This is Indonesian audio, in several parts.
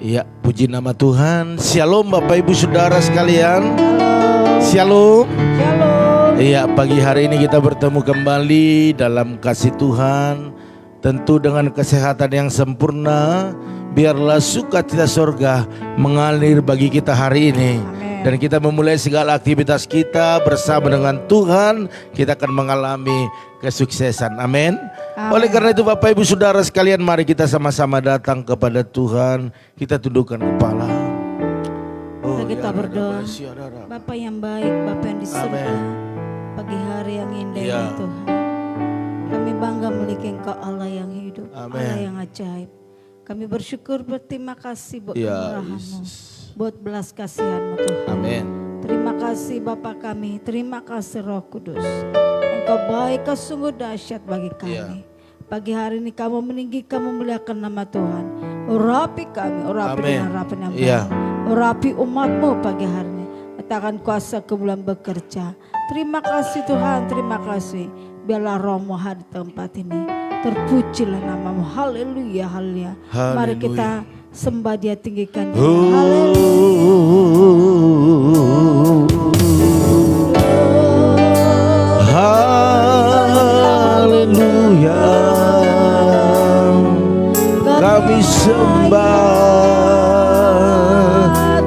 Ya, puji nama Tuhan. Shalom Bapak Ibu Saudara sekalian. Shalom. Shalom. Iya, pagi hari ini kita bertemu kembali dalam kasih Tuhan. Tentu dengan kesehatan yang sempurna. Biarlah sukacita sorga mengalir bagi kita hari ini. Amen. Dan kita memulai segala aktivitas kita bersama dengan Tuhan. Kita akan mengalami kesuksesan. Amin. Oleh karena itu Bapak Ibu Saudara sekalian, mari kita sama-sama datang kepada Tuhan. Kita tundukkan kepala. Kita berdoa. Bapa yang baik, Bapa yang di surga, pagi hari yang indah ya Tuhan. Kami bangga memiliki Engkau Allah yang hidup, Allah yang ajaib. Kami bersyukur, berterima kasih buat kemurahan-Mu, buat belas kasihan-Mu Tuhan. Amin. Terima kasih Bapa kami, terima kasih Roh Kudus. Engkau baik, Kau sungguh dahsyat bagi kami. Pagi hari ini kamu meninggikan, memuliakan nama Tuhan. Urapi kami, urapi dengan harapan yang baik. Urapi umat-Mu pagi hari ini. Letakkan kuasa kemuliaan bekerja. Terima kasih Tuhan, terima kasih. Biarlah Roh-Mu hadir di tempat ini. Terpujilah nama-Mu. Haleluya, haleluya. Mari kita sembah Dia, tinggikan Dia. Haleluya. Kami sembah,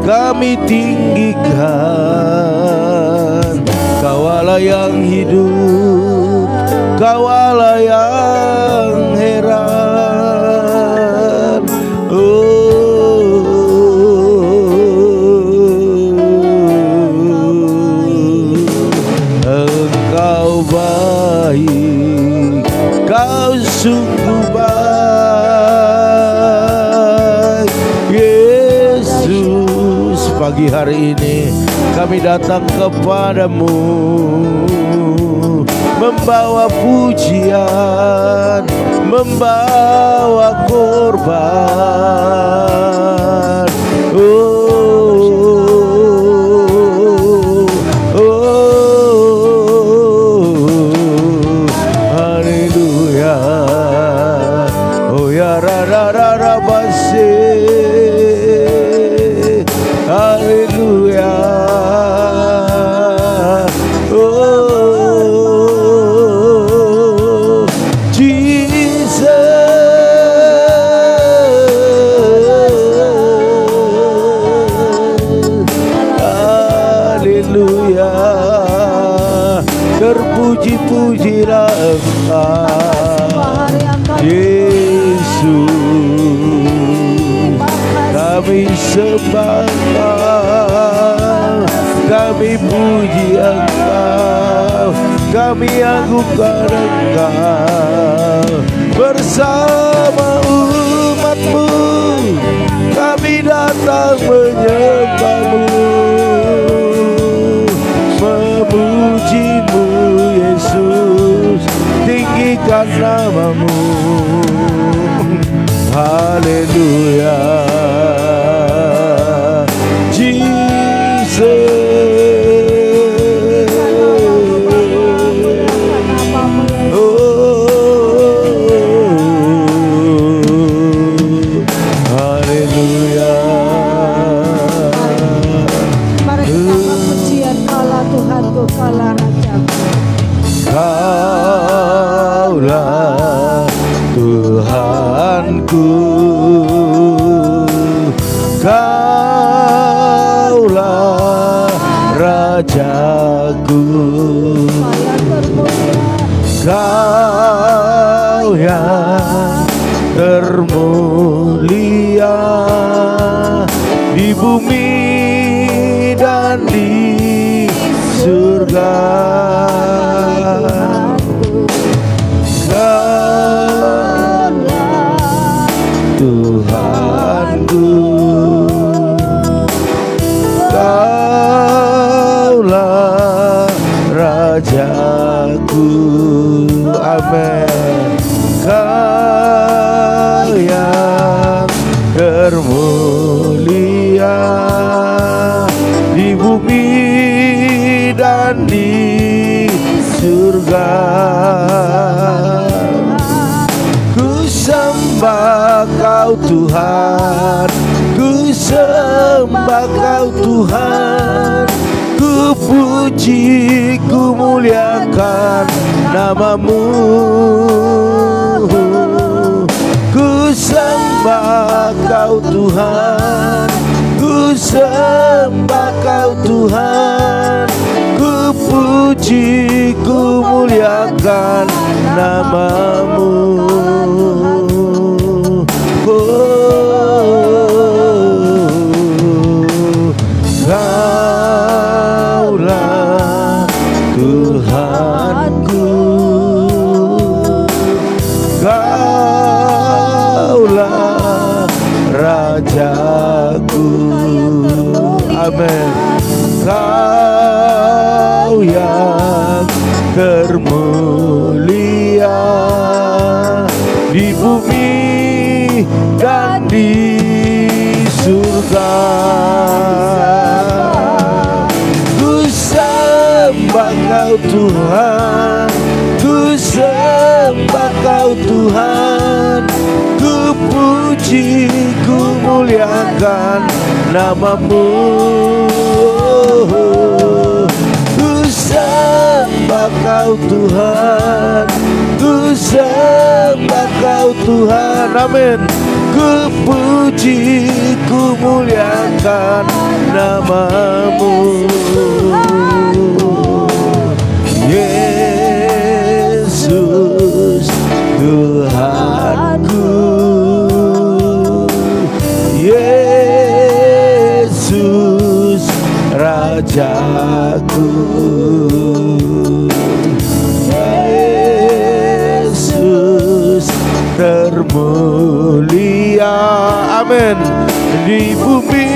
kami tinggikan. Kau Allah yang hidup, Kau Allah yang heran. Engkau baik, Kau sungguh baik. Yesus, pagi hari ini kami datang kepadamu, membawa pujian, membawa korban. Haleluya. Oh ya rara basi. Haleluya. Oh Jesus. Haleluya. Terpuji-pujilah Engkau Yesus. Kami sembah, kami puji Engkau, kami agungkan Engkau. Bersama umat-Mu kami datang menyembah-Mu, memuji-Mu Yesus, tinggikan nama-Mu. Haleluya. Kaulah Tuhanku, Kaulah Rajaku, Kau yang termulia di bumi dan di surga. Tuhanku, Kaulah Rajaku. Amin. Kau yang termulia di bumi dan di surga. Ku sembah Kau Tuhan, ku Engkau Tuhan. Ku puji, ku muliakan nama-Mu. Ku sembah Kau Tuhan, ku sembah Kau Tuhan. Ku puji, ku muliakan nama-Mu. Kaulah Tuhanku, Kaulah Rajaku. Amin. Kau yang termulia di bumi dan di surga. Ku sembah Kau Tuhan, ku sembah Kau Tuhan. Ku puji, ku muliakan nama-Mu. Ku sembah Kau Tuhan, ku sembah Kau Tuhan. Amin. Ku puji, ku muliakan nama-Mu. Yesus Tuhanku, Yesus Rajaku, Yesus termulia. Amin. Di bumi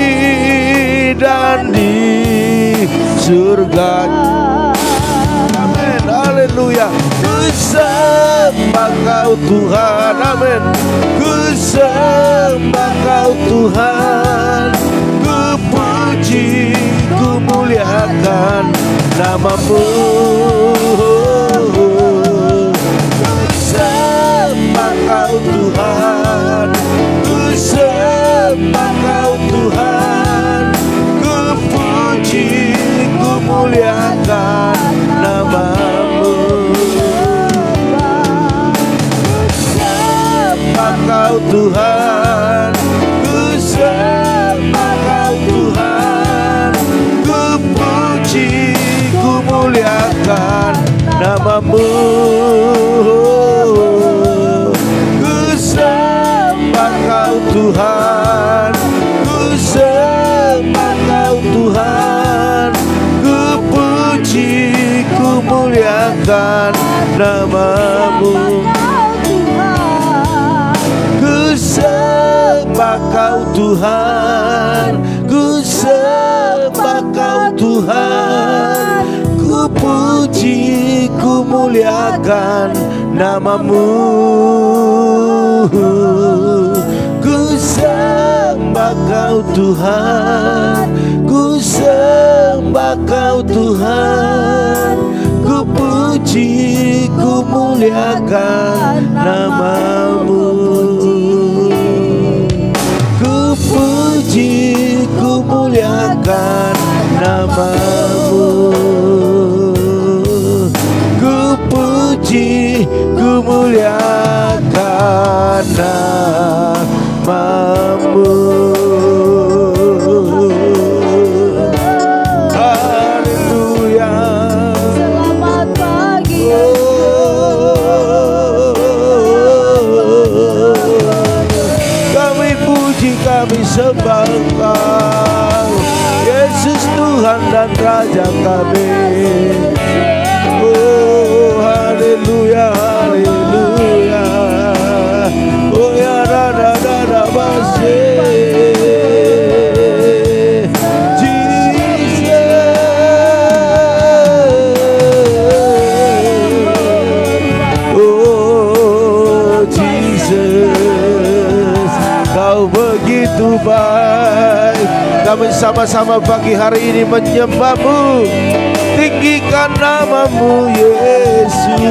dan di surga. Amin. Haleluya. Ku sembah Kau Tuhan. Amin. Ku sembah Kau Tuhan. Ku puji, ku muliakan nama-Mu. Ku sembah Kau Tuhan, ku sembah Kau Tuhan. Ku puji, ku muliakan nama-Mu. Kau Tuhan, ku sembah Kau Tuhan. Ku puji, ku muliakan nama-Mu. Ku sembah Kau Tuhan, ku sembah Kau Tuhan. Ku puji, ku muliakan nama-Mu. Sembah Kau Tuhan, ku sembah Kau Tuhan. Ku puji, ku muliakan nama-Mu. Ku sembah Kau Tuhan, ku sembah Kau Tuhan. Ku puji, ku muliakan nama-Mu. Puji, ku muliakan nama-Mu. Ku puji, ku muliakan nama-Mu. Haleluya. Selamat pagi. Kami puji, kami sembah Engkau, Yesus Tuhan dan Raja kami. Oh haleluya, haleluya. Oh ya da da da da basi. Oh Jesus, Kau begitu baik. Kami sama-sama pagi hari ini menyembah-Mu, tinggikan nama-Mu Yesus.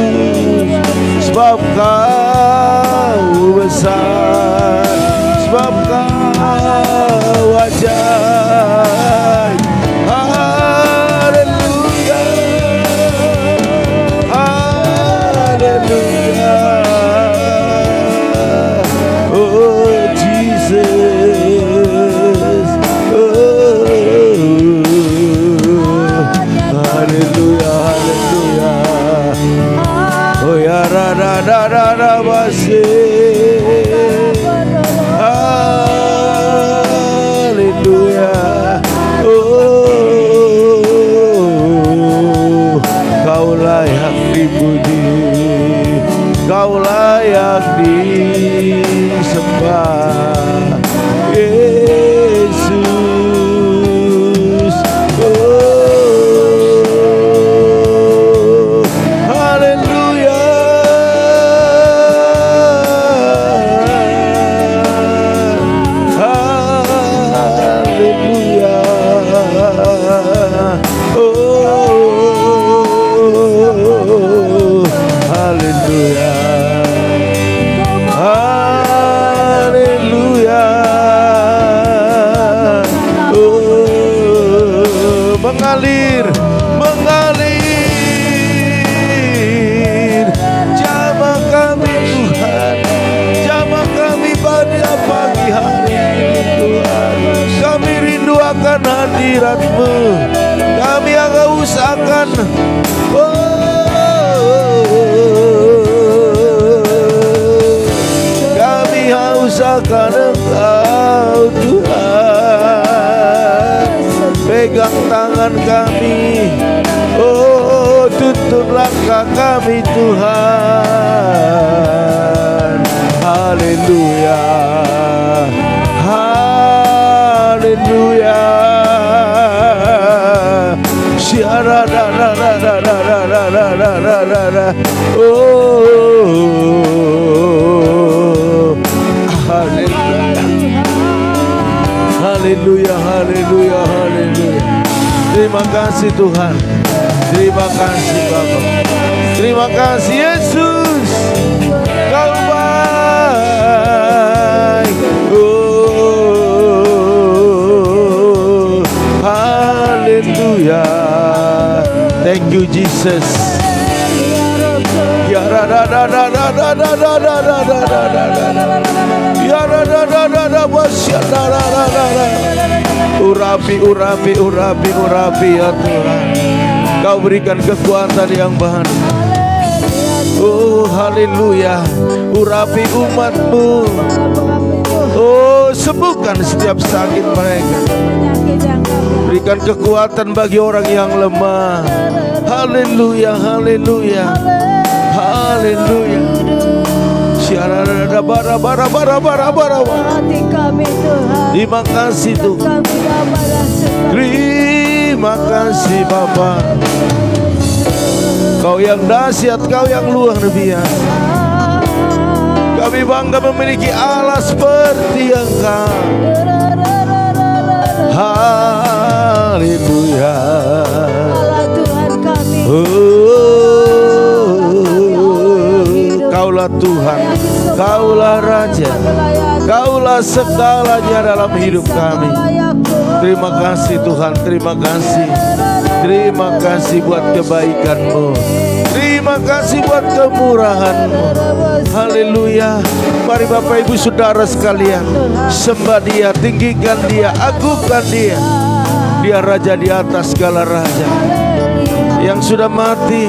Sebab Kau besar, sebab Kau ajaib. Haleluya. Oh, Kau layak dipuji, Kau layak disembah, Yesus. Oh, haleluya. Haleluya. Oh, haleluya. Haleluya. Oh, mengalir, mengalir. Jamah kami Tuhan, jamah kami pada pagi hari ini Tuhan. Kami rindu akan hadirat-Mu, kami haus akan kami haus akan Engkau Tuhan. Pegang tangan kami, oh tuntun langkah kami Tuhan. Haleluya, haleluya. Syara da da da da da da da da da da da. Oh, haleluya, haleluya, haleluya, haleluya. Terima kasih Tuhan, terima kasih Bapa, terima kasih Yesus, Kau baik. Oh, haleluya. Thank you Jesus. Ya da da da da da da da da da da da da da. Ya da da da da da wasya da da da da. Urapi, urapi, urapi, urapi ya Tuhan. Kau berikan kekuatan yang baru. Oh haleluya. Urapi umat-Mu. Oh sembuhkan setiap sakit mereka. Berikan kekuatan bagi orang yang lemah. Haleluya, haleluya, haleluya. Syarada bara bara bara bara bara. Terima kasih Tuhan. Terima kasih Bapa. Kau yang dahsyat, Kau yang luar biasa. Kami bangga memiliki Allah seperti Engkau. Haleluya. Kaulah Tuhan, Kaulah Raja, Kaulah segalanya dalam hidup kami. Terima kasih Tuhan, terima kasih. Terima kasih buat kebaikan-Mu, terima kasih buat kemurahan-Mu. Haleluya. Mari Bapak Ibu Saudara sekalian, sembah Dia, tinggikan Dia, agungkan Dia. Dia Raja di atas segala raja, yang sudah mati,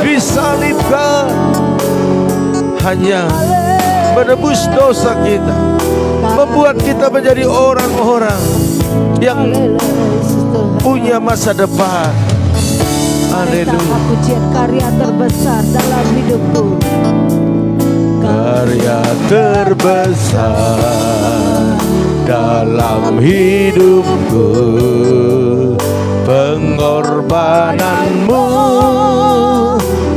disalibkan, hanya menebus dosa kita, membuat kita menjadi orang-orang yang punya masa depan. Haleluya. Pujian karya terbesar dalam hidupku. Karya terbesar dalam hidupku, pengorbananmu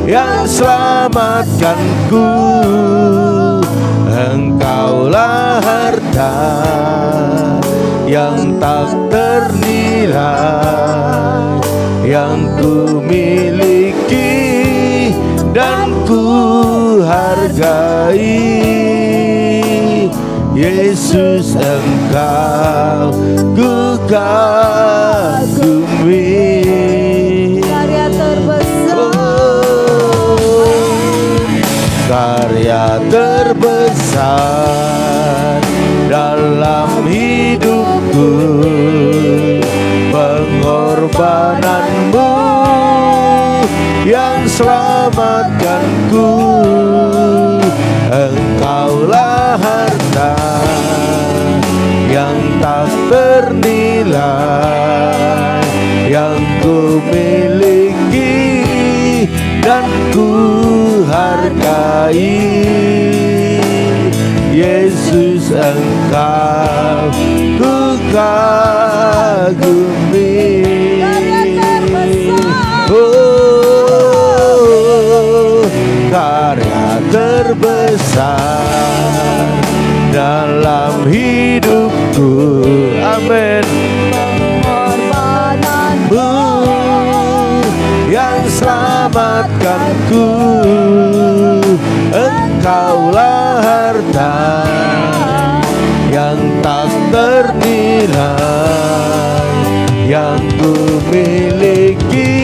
yang selamatkanku. Engkaulah harta yang tak ternilai, yang ku miliki dan ku hargai. Yesus, Engkau ku kagumi. Karya terbesar, karya terbesar dalam hidupku, pengorbananmu yang selalu selamatkanku. Engkaulah harta yang tak ternilai, yang ku miliki dan ku hargai. Yesus, Engkau ku kagumi. Oh, karya terbesar dalam hidupku. Amin. Pengorbananmu yang selamatkanku. Engkaulah harta yang tak ternilai, yang ku miliki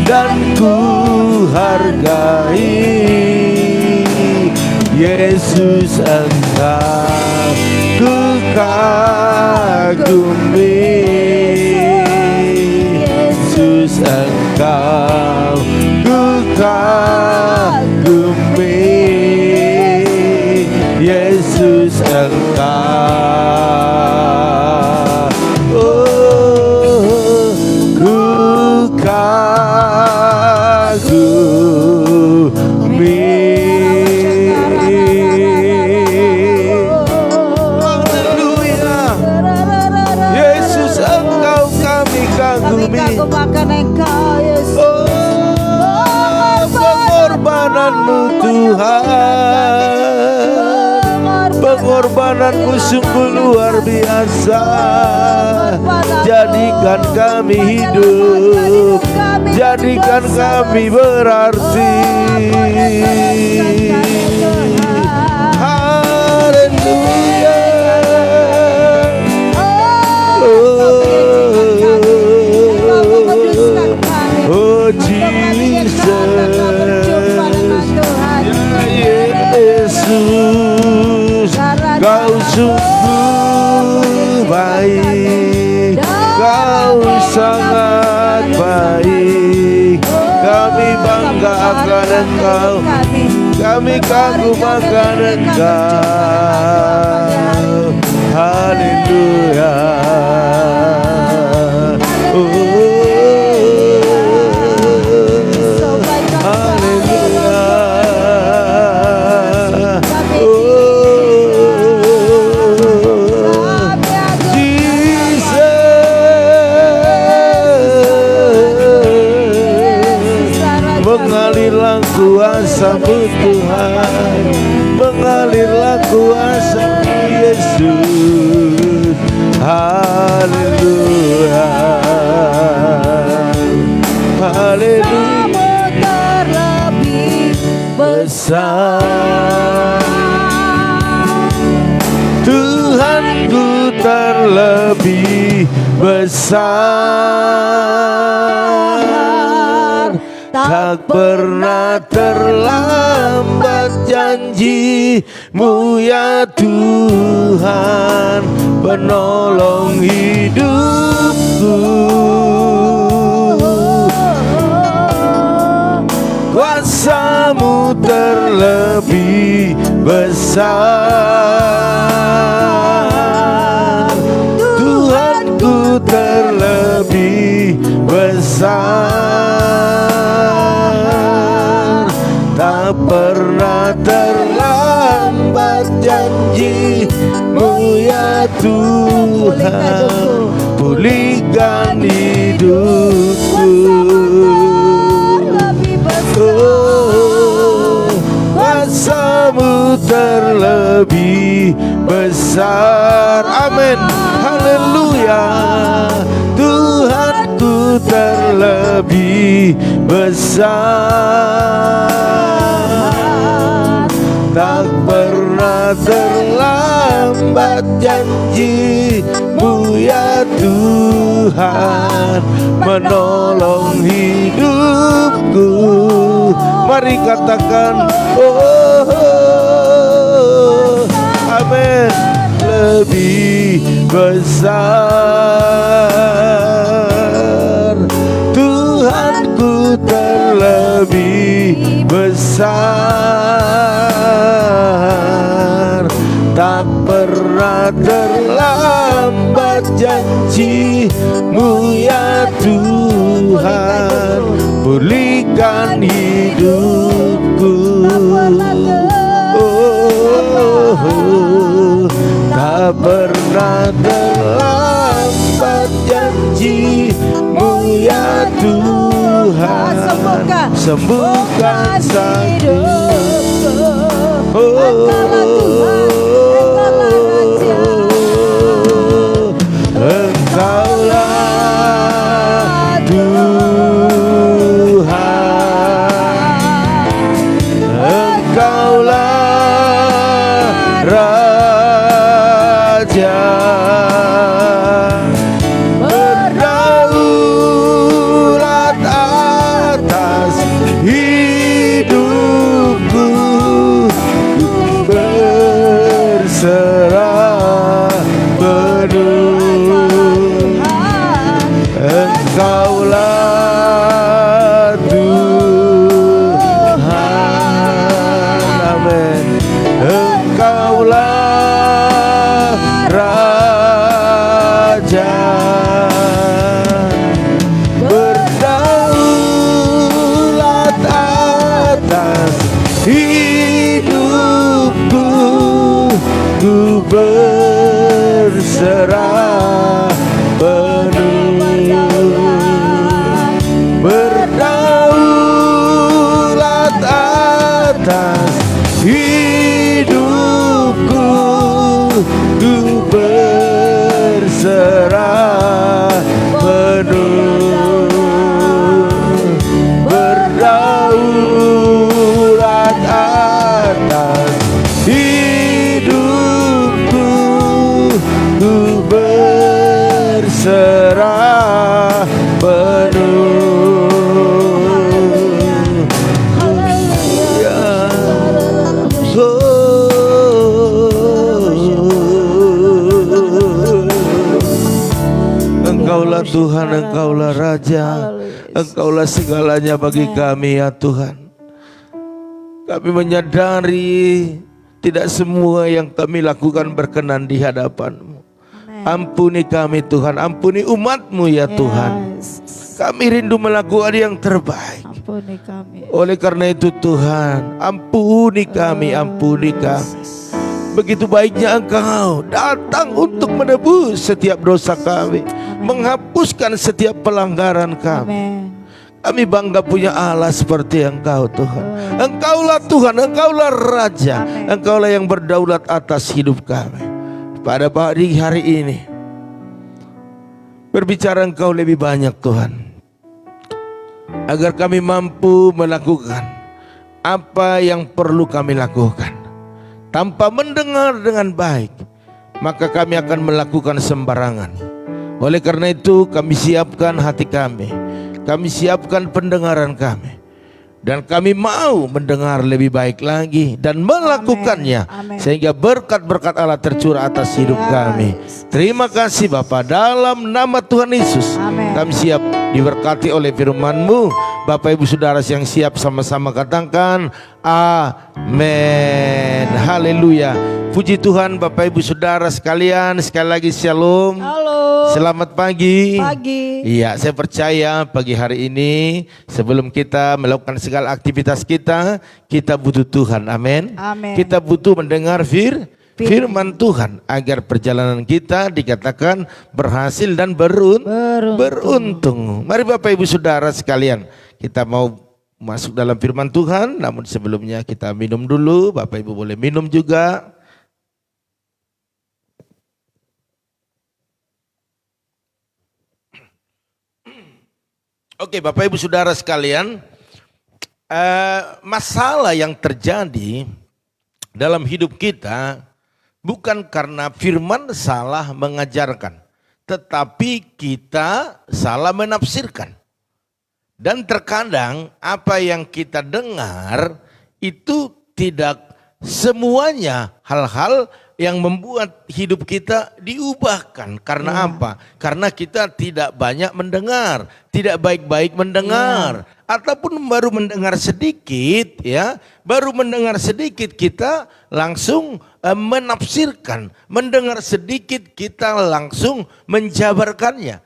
dan ku hargai. Yesus, Engkau ku kagumi. Yesus, Engkau ku kagumi. Yesus, Engkau ku kagumi. Haleluya. Yesus, Engkau kami kagumi. Pengorbananmu Tuhan, pengorbananmu sungguh luar biasa. Jadikan kami hidup, jadikan kami berarti. Haleluya. Oh Jesus, ya Yesus, Kau sungguh baik, Kau sangat baik. Kami bangga akan Engkau, kami kagum akan Engkau. Haleluya. Mengalirlah kuasa-Mu Tuhan, mengalirlah kuasa-Mu Yesus. Haleluya. Haleluya. Terlebih besar Tuhanku, terlebih besar. Tak pernah terlambat janji-Mu ya Tuhan, penolong hidupku. Kuasa-Mu terlebih besar. Tuhanku terlebih besar. Tak pernah terlambat janji-Mu ya Tuhan, pulihkan hidupku. Oh, kuasa-Mu terlebih besar. Amin. Haleluya. Tuhanku terlebih besar. Tak pernah terlambat janji-Mu ya Tuhan, menolong hidupku. Mari katakan, oh, amin. Lebih besar Tuhanku terlebih besar, tak pernah terlambat janji-Mu ya Tuhan. Pulihkan hidupku, tak pernah terlambat janji-Mu ya Tuhan. Sembuhkan hidupku, Engkaulah Tuhan, Engkaulah Raja, berdaulat atas hidupku, berserah penuh. Engkaulah Tuhan, amin. Engkaulah Raja, berdaulat atas hidupku, ku berserah penuh. Berdaulat atas hidupku, ku berserah penuh. Berdaulat atas hidupku, ku berserah penuh. Engkaulah Tuhan, Engkaulah Raja, Engkaulah segalanya bagi kami ya Tuhan. Kami menyadari tidak semua yang kami lakukan berkenan di hadapan-Mu. Ampuni kami Tuhan, ampuni umat-Mu ya Tuhan. Kami rindu melakukan yang terbaik. Ampuni kami. Oleh karena itu Tuhan, ampuni kami, ampuni kami. Begitu baiknya Engkau datang untuk menebus setiap dosa kami, menghapuskan setiap pelanggaran kami. Amin. Kami bangga punya Allah seperti Engkau Tuhan. Engkaulah Tuhan, Engkaulah Raja. Engkaulah yang berdaulat atas hidup kami. Pada pagi hari ini, berbicara Engkau lebih banyak Tuhan, agar kami mampu melakukan apa yang perlu kami lakukan. Tanpa mendengar dengan baik, maka kami akan melakukan sembarangan. Oleh karena itu kami siapkan hati kami siapkan pendengaran kami, dan kami mau mendengar lebih baik lagi dan melakukannya. Amin. Sehingga berkat-berkat Allah tercurah atas hidup kami. Terima kasih Bapa, dalam nama Tuhan Yesus. Amin. Kami siap diberkati oleh firman-Mu. Bapak Ibu Saudara yang siap sama-sama katakan amin. Haleluya. Puji Tuhan Bapak Ibu Saudara sekalian, sekali lagi shalom. Halo. Selamat pagi. Pagi. Iya, saya percaya pagi hari ini sebelum kita melakukan segala aktivitas kita butuh Tuhan. Amin. Amin. Kita butuh mendengar firman Tuhan agar perjalanan kita dikatakan berhasil dan beruntung. Mari Bapak Ibu Saudara sekalian, kita mau masuk dalam firman Tuhan, namun sebelumnya kita minum dulu. Bapak Ibu boleh minum juga. Oke, Bapak Ibu Saudara sekalian, masalah yang terjadi dalam hidup kita bukan karena firman salah mengajarkan, tetapi kita salah menafsirkan. Dan terkadang apa yang kita dengar itu tidak semuanya hal-hal yang membuat hidup kita diubahkan. Karena apa? Karena kita tidak banyak mendengar, tidak baik-baik mendengar, ataupun baru mendengar sedikit, ya, baru mendengar sedikit kita langsung menafsirkan, mendengar sedikit kita langsung menjabarkannya.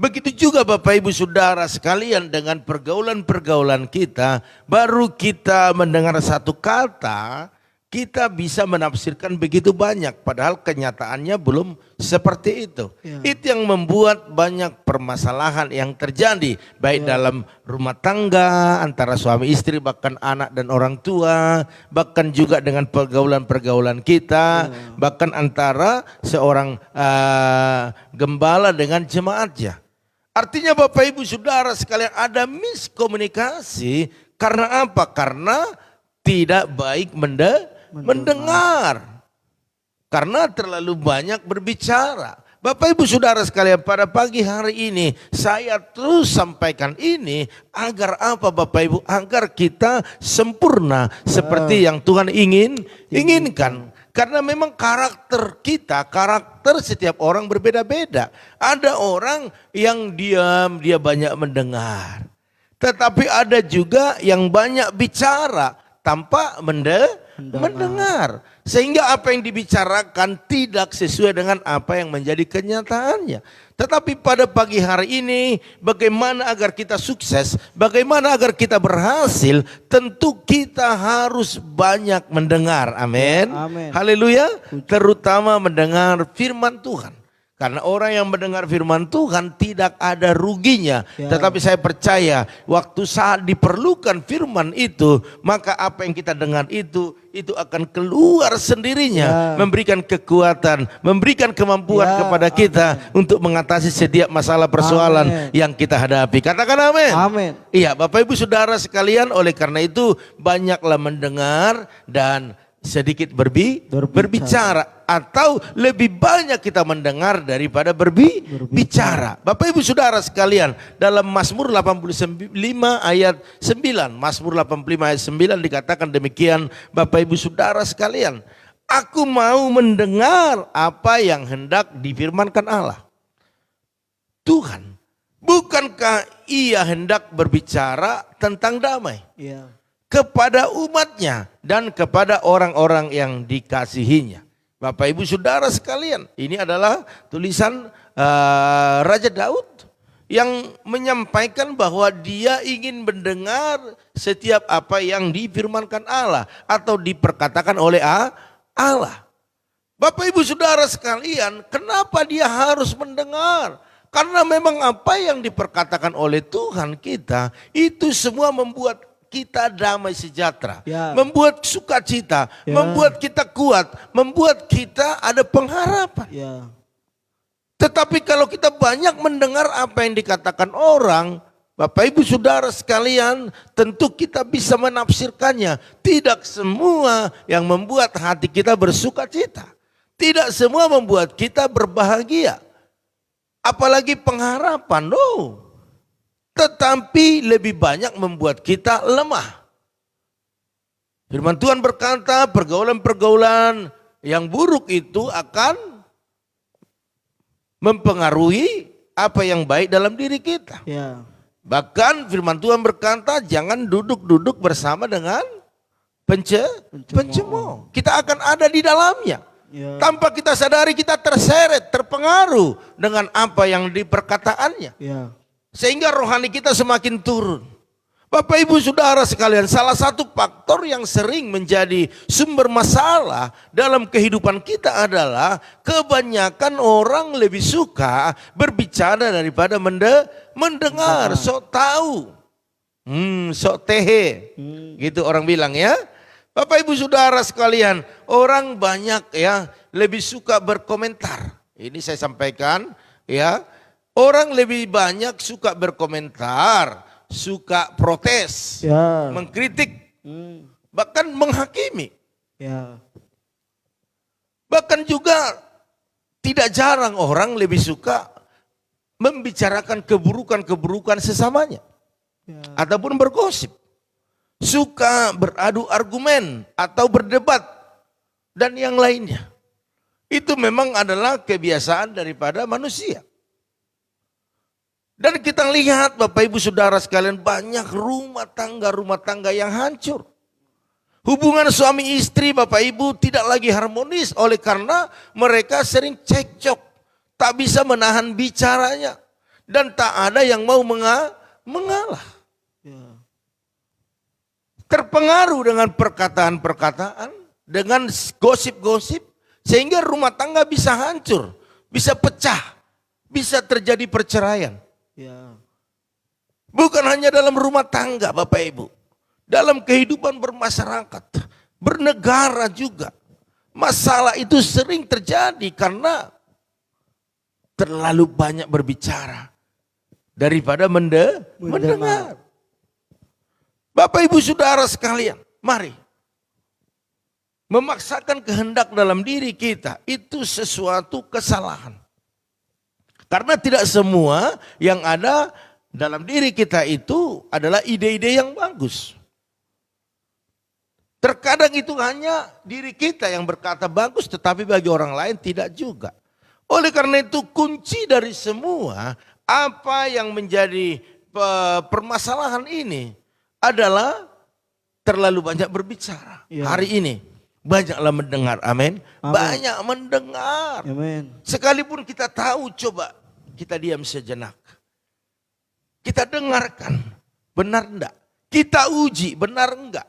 Begitu juga Bapak Ibu Saudara sekalian dengan pergaulan-pergaulan kita, baru kita mendengar satu kata, kita bisa menafsirkan begitu banyak, padahal kenyataannya belum seperti itu. Itu yang membuat banyak permasalahan yang terjadi, baik dalam rumah tangga, antara suami istri, bahkan anak dan orang tua, bahkan juga dengan pergaulan-pergaulan kita, bahkan antara seorang gembala dengan jemaatnya. Artinya Bapak Ibu Saudara sekalian ada miskomunikasi karena apa? Karena tidak baik mendengar. Karena terlalu banyak berbicara. Bapak Ibu Saudara sekalian, pada pagi hari ini saya terus sampaikan ini agar apa Bapak Ibu? Agar kita sempurna seperti yang Tuhan inginkan. Karena memang karakter kita, karakter setiap orang berbeda-beda. Ada orang yang diam, dia banyak mendengar. Tetapi ada juga yang banyak bicara tanpa mendengar. Sehingga apa yang dibicarakan tidak sesuai dengan apa yang menjadi kenyataannya. Tetapi pada pagi hari ini bagaimana agar kita sukses, bagaimana agar kita berhasil, tentu kita harus banyak mendengar. Amin. Haleluya. Terutama mendengar firman Tuhan. Karena orang yang mendengar firman Tuhan tidak ada ruginya. Tetapi saya percaya waktu saat diperlukan firman itu, maka apa yang kita dengar itu akan keluar sendirinya. Memberikan kekuatan, memberikan kemampuan kepada kita untuk mengatasi setiap masalah persoalan yang kita hadapi. Katakan amin. Iya Bapak Ibu Saudara sekalian, oleh karena itu banyaklah mendengar dan sedikit berbicara, atau lebih banyak kita mendengar daripada berbicara. Bapak Ibu Saudara sekalian, dalam Mazmur 85 ayat 9, Mazmur 85 ayat 9 dikatakan demikian Bapak Ibu Saudara sekalian, aku mau mendengar apa yang hendak difirmankan Allah. Tuhan, bukankah ia hendak berbicara tentang damai? Kepada umatnya dan kepada orang-orang yang dikasihinya. Bapak Ibu Saudara sekalian, ini adalah tulisan Raja Daud yang menyampaikan bahwa dia ingin mendengar setiap apa yang difirmankan Allah atau diperkatakan oleh Allah. Bapak Ibu Saudara sekalian, kenapa dia harus mendengar? Karena memang apa yang diperkatakan oleh Tuhan kita itu semua membuat kita damai sejahtera, membuat sukacita, membuat kita kuat, membuat kita ada pengharapan. Tetapi kalau kita banyak mendengar apa yang dikatakan orang, Bapak Ibu Saudara sekalian, tentu kita bisa menafsirkannya. Tidak semua yang membuat hati kita bersukacita, tidak semua membuat kita berbahagia, apalagi pengharapan. No. Tetapi lebih banyak membuat kita lemah. Firman Tuhan berkata pergaulan-pergaulan yang buruk itu akan mempengaruhi apa yang baik dalam diri kita. Bahkan firman Tuhan berkata jangan duduk-duduk bersama dengan pencemooh. Kita akan ada di dalamnya. Tanpa kita sadari kita terseret, terpengaruh dengan apa yang diperkataannya. Sehingga rohani kita semakin turun. Bapak Ibu Saudara sekalian, salah satu faktor yang sering menjadi sumber masalah dalam kehidupan kita adalah kebanyakan orang lebih suka berbicara daripada mendengar. Sok tahu, sok tehe, gitu orang bilang ya. Bapak Ibu Saudara sekalian, orang banyak ya lebih suka berkomentar. Ini saya sampaikan ya. Orang lebih banyak suka berkomentar, suka protes, mengkritik, bahkan menghakimi. Bahkan juga tidak jarang orang lebih suka membicarakan keburukan-keburukan sesamanya. Ataupun bergosip. Suka beradu argumen atau berdebat dan yang lainnya. Itu memang adalah kebiasaan daripada manusia. Dan kita lihat Bapak Ibu Saudara sekalian, banyak rumah tangga yang hancur. Hubungan suami istri Bapak Ibu tidak lagi harmonis oleh karena mereka sering cekcok. Tak bisa menahan bicaranya. Dan tak ada yang mau mengalah. Terpengaruh dengan perkataan-perkataan, dengan gosip-gosip, sehingga rumah tangga bisa hancur, bisa pecah, bisa terjadi perceraian. Bukan hanya dalam rumah tangga Bapak Ibu, dalam kehidupan bermasyarakat, bernegara juga. Masalah itu sering terjadi karena terlalu banyak berbicara daripada mendengar. Bapak Ibu Saudara sekalian, mari. Memaksakan kehendak dalam diri kita itu sesuatu kesalahan. Karena tidak semua yang ada dalam diri kita itu adalah ide-ide yang bagus. Terkadang itu hanya diri kita yang berkata bagus, tetapi bagi orang lain tidak juga. Oleh karena itu kunci dari semua apa yang menjadi permasalahan ini adalah terlalu banyak berbicara. Hari ini banyaklah mendengar, amin. Banyak mendengar. Amin. Sekalipun kita tahu, coba kita diam sejenak. Kita dengarkan, benar enggak? Kita uji, benar enggak?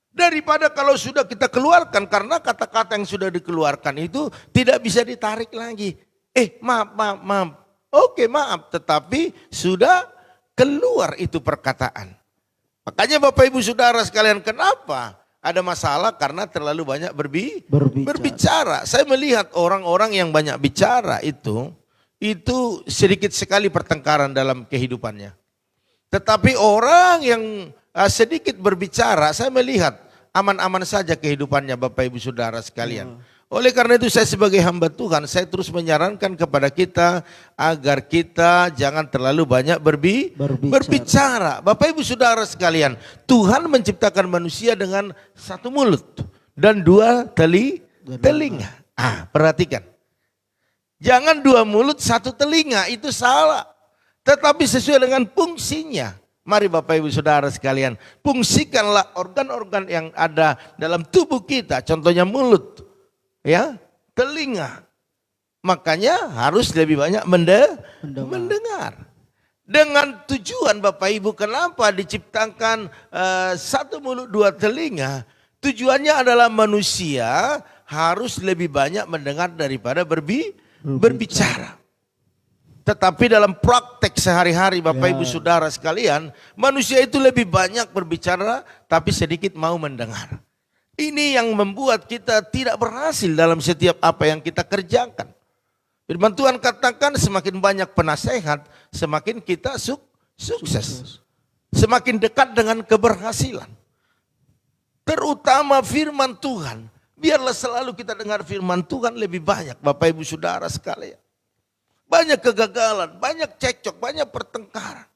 Daripada kalau sudah kita keluarkan, karena kata-kata yang sudah dikeluarkan itu tidak bisa ditarik lagi. Maaf. Oke, maaf, tetapi sudah keluar itu perkataan. Makanya Bapak Ibu Saudara sekalian, kenapa ada masalah? Karena terlalu banyak berbicara. Saya melihat orang-orang yang banyak bicara itu sedikit sekali pertengkaran dalam kehidupannya. Tetapi orang yang sedikit berbicara, saya melihat aman-aman saja kehidupannya Bapak Ibu Saudara sekalian. Oleh karena itu saya sebagai hamba Tuhan, saya terus menyarankan kepada kita agar kita jangan terlalu banyak berbicara. Bapak Ibu Saudara sekalian, Tuhan menciptakan manusia dengan satu mulut dan dua telinga. Perhatikan. Jangan dua mulut satu telinga, itu salah. Tetapi sesuai dengan fungsinya. Mari Bapak Ibu Saudara sekalian, fungsikanlah organ-organ yang ada dalam tubuh kita. Contohnya mulut, ya, telinga. Makanya harus lebih banyak mendengar. Dengan tujuan Bapak Ibu, kenapa diciptakan satu mulut dua telinga? Tujuannya adalah manusia harus lebih banyak mendengar daripada berbicara. Tetapi dalam praktek sehari-hari Bapak Ibu Saudara sekalian, manusia itu lebih banyak berbicara tapi sedikit mau mendengar. Ini yang membuat kita tidak berhasil dalam setiap apa yang kita kerjakan. Firman Tuhan katakan semakin banyak penasehat, semakin kita sukses. Semakin dekat dengan keberhasilan. Terutama firman Tuhan. Biarlah selalu kita dengar firman Tuhan lebih banyak Bapak Ibu Saudara sekalian. Banyak kegagalan, banyak cekcok, banyak pertengkaran.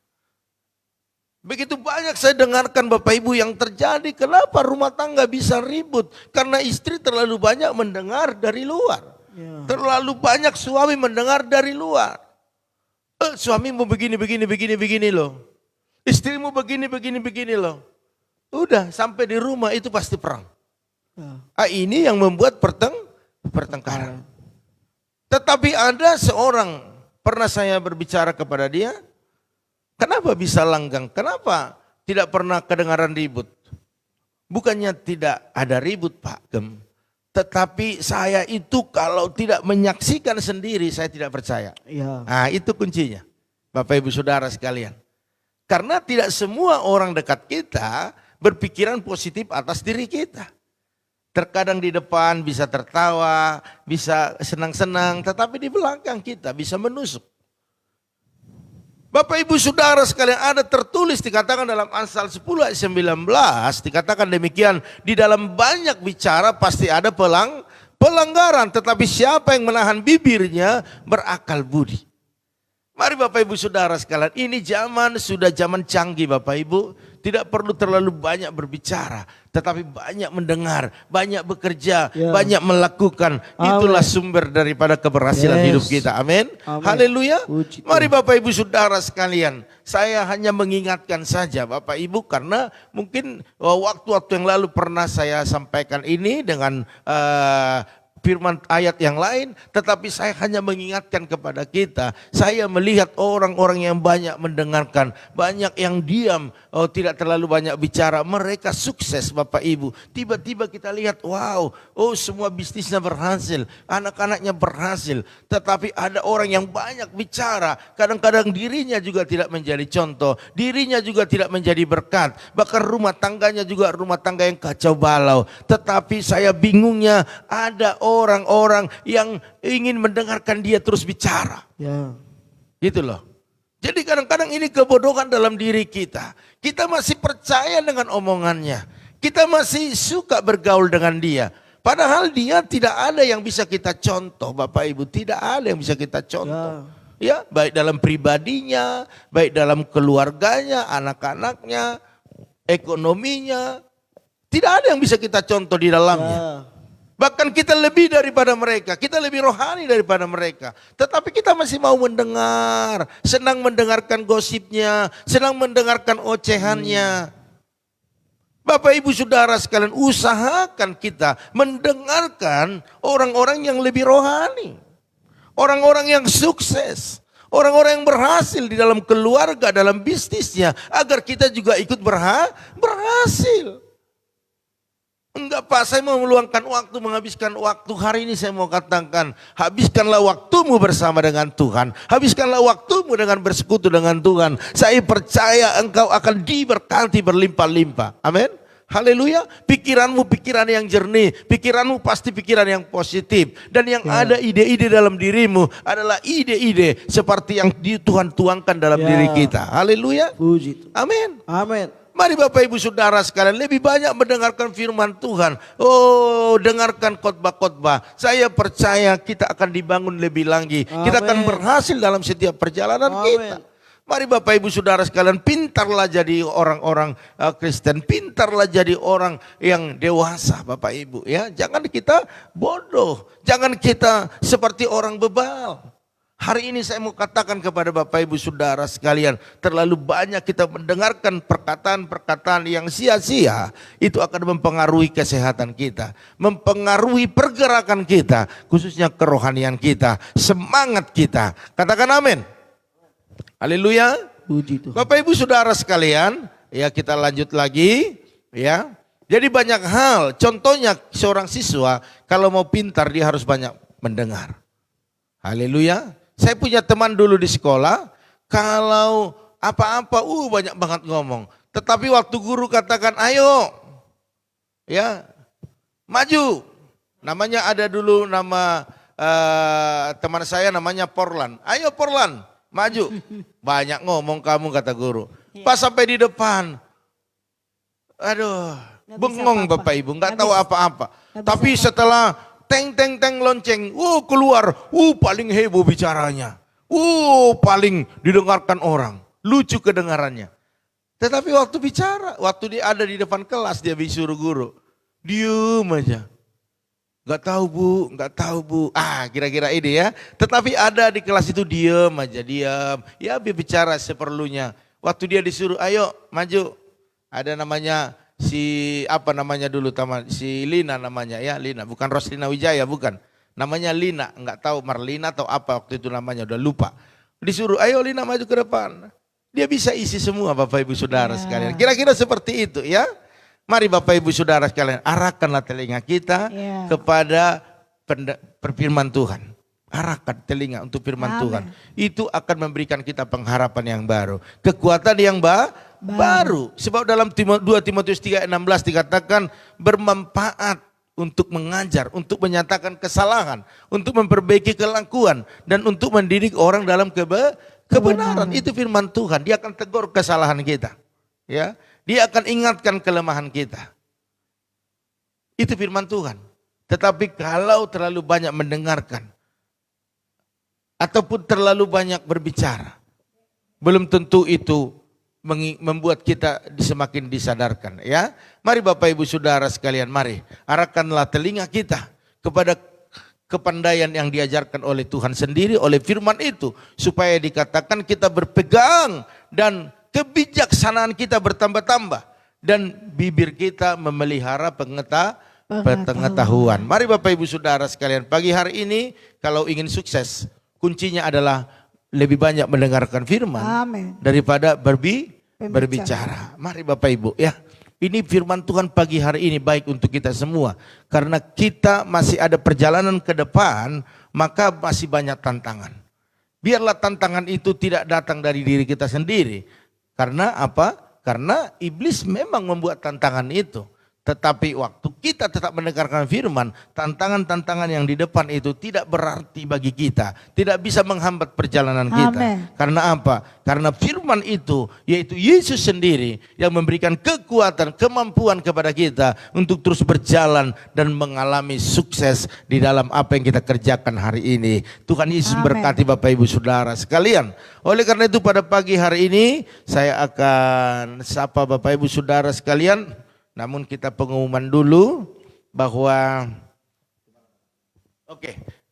Begitu banyak saya dengarkan Bapak Ibu yang terjadi. Kenapa rumah tangga bisa ribut? Karena istri terlalu banyak mendengar dari luar. Terlalu banyak suami mendengar dari luar. Suamimu begini loh. Istrimu begini loh. Udah sampai di rumah itu pasti perang. Ini yang membuat pertengkaran. Tetapi ada seorang, pernah saya berbicara kepada dia, kenapa bisa langgang? Kenapa tidak pernah kedengaran ribut? Bukannya tidak ada ribut Pak Gem, tetapi saya itu kalau tidak menyaksikan sendiri saya tidak percaya. Nah itu kuncinya Bapak Ibu Saudara sekalian. Karena tidak semua orang dekat kita berpikiran positif atas diri kita. Terkadang di depan bisa tertawa, bisa senang-senang, tetapi di belakang kita bisa menusuk. Bapak Ibu Saudara sekalian, ada tertulis dikatakan dalam Amsal 10 ayat 19, dikatakan demikian, di dalam banyak bicara pasti ada pelanggaran, tetapi siapa yang menahan bibirnya berakal budi. Mari Bapak Ibu Saudara sekalian, ini sudah zaman canggih Bapak Ibu. Tidak perlu terlalu banyak berbicara, tetapi banyak mendengar, banyak bekerja, Ya. banyak melakukan. Itulah sumber daripada keberhasilan hidup kita. Amin. Amin. Haleluya. Puji Tuhan. Mari Bapak Ibu Saudara sekalian, saya hanya mengingatkan saja Bapak Ibu karena mungkin waktu-waktu yang lalu pernah saya sampaikan ini dengan firman ayat yang lain, tetapi saya hanya mengingatkan kepada kita. Saya melihat orang-orang yang banyak mendengarkan, banyak yang diam, tidak terlalu banyak bicara. Mereka sukses Bapak Ibu. Tiba-tiba kita lihat, wow, semua bisnisnya berhasil, anak-anaknya berhasil. Tetapi ada orang yang banyak bicara, kadang-kadang dirinya juga tidak menjadi contoh, dirinya juga tidak menjadi berkat. Bahkan rumah tangganya juga rumah tangga yang kacau balau. Tetapi saya bingungnya ada orang-orang yang ingin mendengarkan dia terus bicara. Ya. Gitu loh. Jadi kadang-kadang ini kebodohan dalam diri kita. Kita masih percaya dengan omongannya. Kita masih suka bergaul dengan dia. Padahal dia tidak ada yang bisa kita contoh Bapak Ibu. Tidak ada yang bisa kita contoh. Ya, baik dalam pribadinya, baik dalam keluarganya, anak-anaknya, ekonominya. Tidak ada yang bisa kita contoh di dalamnya. Ya. Bahkan kita lebih daripada mereka, kita lebih rohani daripada mereka. Tetapi kita masih mau mendengar, senang mendengarkan gosipnya, senang mendengarkan ocehannya. Bapak Ibu Saudara sekalian, usahakan kita mendengarkan orang-orang yang lebih rohani. Orang-orang yang sukses. Orang-orang yang berhasil di dalam keluarga, dalam bisnisnya. Agar kita juga ikut berhasil. Enggak Pak, saya mau meluangkan waktu, menghabiskan waktu. Hari ini saya mau katakan, habiskanlah waktumu bersama dengan Tuhan. Habiskanlah waktumu dengan bersekutu dengan Tuhan. Saya percaya engkau akan diberkati berlimpah-limpah. Amin. Haleluya. Pikiranmu pikiran yang jernih. Pikiranmu pasti pikiran yang positif. Dan yang ada ide-ide dalam dirimu adalah ide-ide seperti yang Tuhan tuangkan dalam diri kita. Haleluya. Puji Tuhan. Amin. Amin. Mari Bapak Ibu Saudara sekalian lebih banyak mendengarkan firman Tuhan. Dengarkan khotbah-khotbah. Saya percaya kita akan dibangun lebih lagi. Kita akan berhasil dalam setiap perjalanan kita. Mari Bapak Ibu Saudara sekalian, pintarlah jadi orang-orang Kristen. Pintarlah jadi orang yang dewasa Bapak Ibu. Ya, jangan kita bodoh. Jangan kita seperti orang bebal. Hari ini saya mau katakan kepada Bapak Ibu Saudara sekalian, terlalu banyak kita mendengarkan perkataan-perkataan yang sia-sia, itu akan mempengaruhi kesehatan kita, mempengaruhi pergerakan kita, khususnya kerohanian kita, semangat kita. Katakan amin. Haleluya. Puji Tuhan. Bapak Ibu Saudara sekalian, ya kita lanjut lagi, ya. Jadi banyak hal, contohnya seorang siswa kalau mau pintar dia harus banyak mendengar. Haleluya. Saya punya teman dulu di sekolah, kalau apa-apa banyak banget ngomong. Tetapi waktu guru katakan ayo, ya maju. Namanya ada dulu nama teman saya namanya Porlan. Ayo Porlan, maju. Banyak ngomong kamu kata guru. Pas sampai di depan, aduh, bengong Bapak Ibu, nggak tahu apa-apa. Tapi setelah teng lonceng, keluar, paling heboh bicaranya, paling didengarkan orang, lucu kedengarannya. Tetapi waktu bicara, waktu dia ada di depan kelas dia disuruh guru, diem aja, nggak tahu bu, kira-kira ini ya. Tetapi ada di kelas itu diem aja, ya dia bicara seperlunya. Waktu dia disuruh, ayo maju, ada namanya si Lina namanya ya, Lina, bukan Roslina Wijaya, bukan. Namanya Lina, enggak tahu Marlina atau apa waktu itu namanya, udah lupa. Disuruh, ayo Lina maju ke depan. Dia bisa isi semua Bapak Ibu Saudara sekalian. Kira-kira seperti itu ya. Mari Bapak Ibu Saudara sekalian, arahkanlah telinga kita kepada firman Tuhan. Arahkan telinga untuk firman Tuhan. Itu akan memberikan kita pengharapan yang baru. Kekuatan yang baru. Sebab dalam 2 Timotius 3:16 dikatakan bermanfaat untuk mengajar, untuk menyatakan kesalahan, untuk memperbaiki kelakuan, dan untuk mendidik orang dalam kebenaran. Itu firman Tuhan. Dia akan tegur kesalahan kita. Ya, dia akan ingatkan kelemahan kita. Itu firman Tuhan. Tetapi kalau terlalu banyak mendengarkan, ataupun terlalu banyak berbicara, belum tentu itu membuat kita semakin disadarkan ya. Mari Bapak Ibu Saudara sekalian, mari arahkanlah telinga kita kepada kepandaian yang diajarkan oleh Tuhan sendiri, oleh firman itu, supaya dikatakan kita berpegang dan kebijaksanaan kita bertambah-tambah dan bibir kita memelihara pengetahuan. Mari Bapak Ibu Saudara sekalian, pagi hari ini kalau ingin sukses, kuncinya adalah lebih banyak mendengarkan firman daripada berbicara. Mari Bapak Ibu ya. Ini firman Tuhan pagi hari ini baik untuk kita semua. Karena kita masih ada perjalanan ke depan, maka masih banyak tantangan. Biarlah tantangan itu tidak datang dari diri kita sendiri. Karena apa? Karena iblis memang membuat tantangan itu. Tetapi waktu kita tetap mendengarkan firman, tantangan-tantangan yang di depan itu tidak berarti bagi kita. Tidak bisa menghambat perjalanan kita. Amen. Karena apa? Karena firman itu, yaitu Yesus sendiri yang memberikan kekuatan, kemampuan kepada kita untuk terus berjalan dan mengalami sukses di dalam apa yang kita kerjakan hari ini. Tuhan Yesus berkati Bapak Ibu Saudara sekalian. Oleh karena itu pada pagi hari ini saya akan sapa Bapak Ibu Saudara sekalian. Namun kita pengumuman dulu bahwa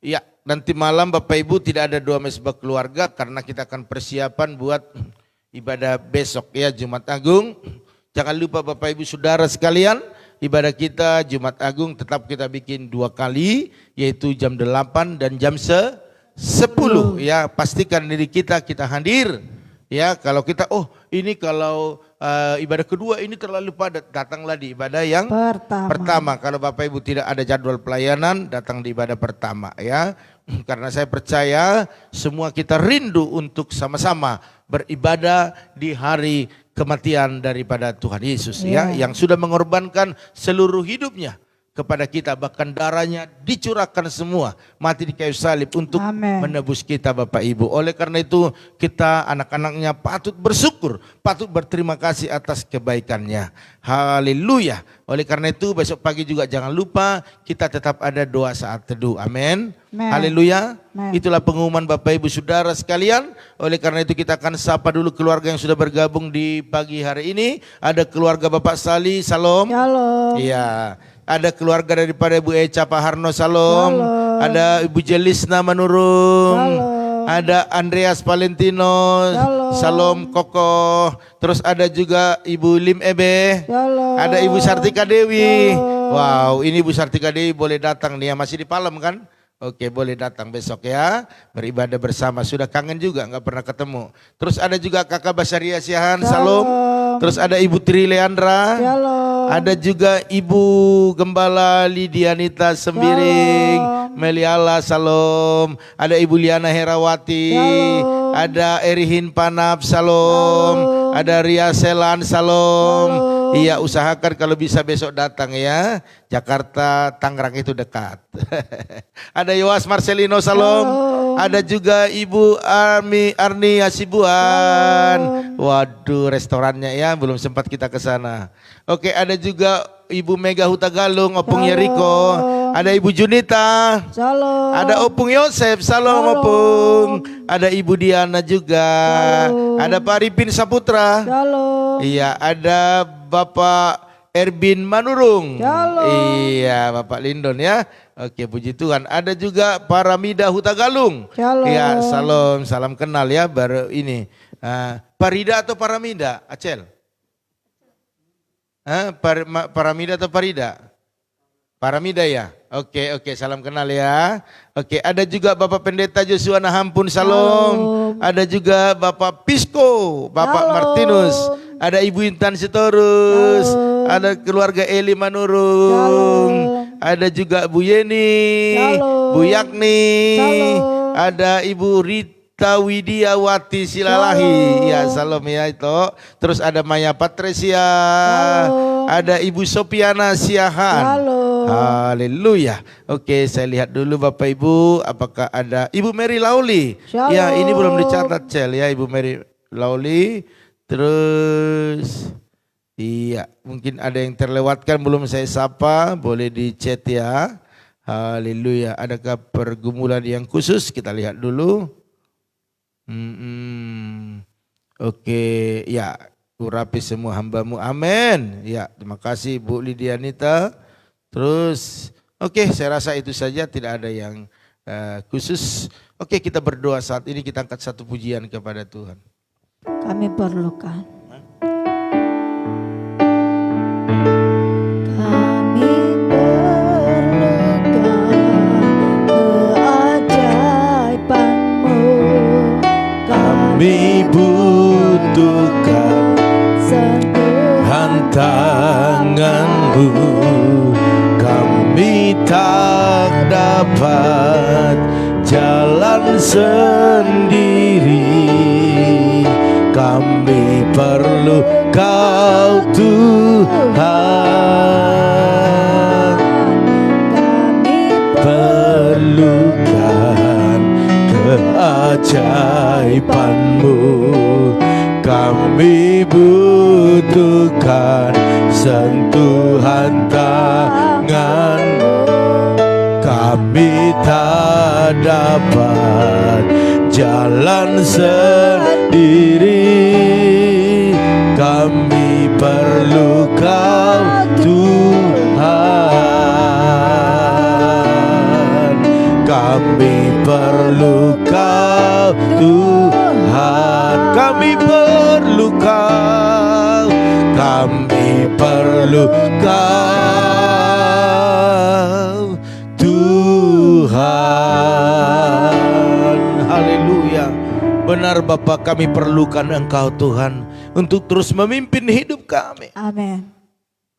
ya nanti malam Bapak Ibu tidak ada doa mesbah keluarga karena kita akan persiapan buat ibadah besok ya, Jumat Agung. Jangan lupa Bapak Ibu Saudara sekalian, ibadah kita Jumat Agung tetap kita bikin 2 kali, yaitu jam 8 dan jam 10 ya. Pastikan diri kita hadir ya. Kalau kita ini kalau ibadah kedua ini terlalu padat, datanglah di ibadah yang pertama. Kalau Bapak Ibu tidak ada jadwal pelayanan, datang di ibadah pertama ya. Karena saya percaya semua kita rindu untuk sama-sama beribadah di hari kematian daripada Tuhan Yesus ya, yang sudah mengorbankan seluruh hidupnya kepada kita, bahkan darahnya dicurahkan semua, mati di kayu salib untuk menebus kita Bapak Ibu. Oleh karena itu kita anak-anaknya patut bersyukur, patut berterima kasih atas kebaikannya. Haleluya. Oleh karena itu besok pagi juga jangan lupa kita tetap ada doa saat teduh. Amin. Haleluya. Itulah pengumuman Bapak Ibu Saudara sekalian. Oleh karena itu kita akan sapa dulu keluarga yang sudah bergabung di pagi hari ini. Ada keluarga Bapak Sali, salam. Iya. Ada keluarga daripada Ibu Eca Paharno, salam. Ada Ibu Jelisna Manurung. Ada Andreas Valentino, salam Koko. Terus ada juga Ibu Lim Ebe. Ada Ibu Sartika Dewi. Wow, ini Ibu Sartika Dewi boleh datang nih ya, masih di Palem kan? Oke, boleh datang besok ya, beribadah bersama. Sudah kangen juga, nggak pernah ketemu. Terus ada juga Kakak Basaria Siahan, salam. Terus ada Ibu Tri Leandra. Ada juga Ibu Gembala Lidianita Sembiring, Meliala, salam. Ada Ibu Liana Herawati. Ada Erihin Panap, salam. Ada Ria Selan, salam. Iya, usahakan kalau bisa besok datang ya. Jakarta, Tangerang itu dekat. Ada Yowas Marcelino, salam. Ada juga Ibu Arni Hasibuan. Waduh, restorannya ya, belum sempat kita ke sana. Oke, ada juga Ibu Mega Hutagalung, Opung Yeriko. Ada Ibu Junita. Salam. Ada Opung Yosef, salam Opung. Ada Ibu Diana juga. Ada Pak Arifin Saputra. Salam. Iya, ada Bapak Erbin Manurung. Iya, Bapak Lindon ya. Oke, puji Tuhan. Ada juga Paramida Hutagalung. Iya, salam, salam kenal ya baru ini. Parida atau Paramida, Acel? Paramida atau Parida? Paramida ya? Oke, salam kenal ya. Oke, ada juga Bapak Pendeta Joshua Nahampun, salam. Ada juga Bapak Pisco, Bapak Martinus. Ada Ibu Intan Sitorus. Ada keluarga Eli Manurung. Ada juga Bu Yeni, Bu Yakni. Ada Ibu Rita Widiawati Silalahi. Ya, salam ya itu. Terus ada Maya Patresia. Ada Ibu Sopiana Siahan. Haleluya. Oke, saya lihat dulu Bapak Ibu, apakah ada Ibu Mary Lauli. Ya, ini belum dicatat Cel ya, Ibu Mary Lauli. Terus iya, mungkin ada yang terlewatkan belum saya sapa, boleh di chat ya. Haleluya. Adakah pergumulan yang khusus? Kita lihat dulu. Oke, ya. urapi semua hamba-Mu. Amin. Ya, terima kasih Bu Lidianita. Terus, oke, saya rasa itu saja, tidak ada yang khusus. Oke, kita berdoa saat ini, kita angkat satu pujian kepada Tuhan. Kami perlukan. Kami butuhkan sentuhan tangan-Mu. Kami tak dapat jalan sendiri. Kami perlu Kau Tuhan. Kami perlukan keajaiban-Mu. Kami butuhkan sentuhan tangan-Mu. Kami tak dapat jalan sendiri. Kami perlu Kau Tuhan. Kami perlu Kau Tuhan. Kami perlu Kau. Kami perlu Kau Tuhan. Haleluya. Benar Bapa, kami perlukan Engkau Tuhan untuk terus memimpin hidup kami. Amin.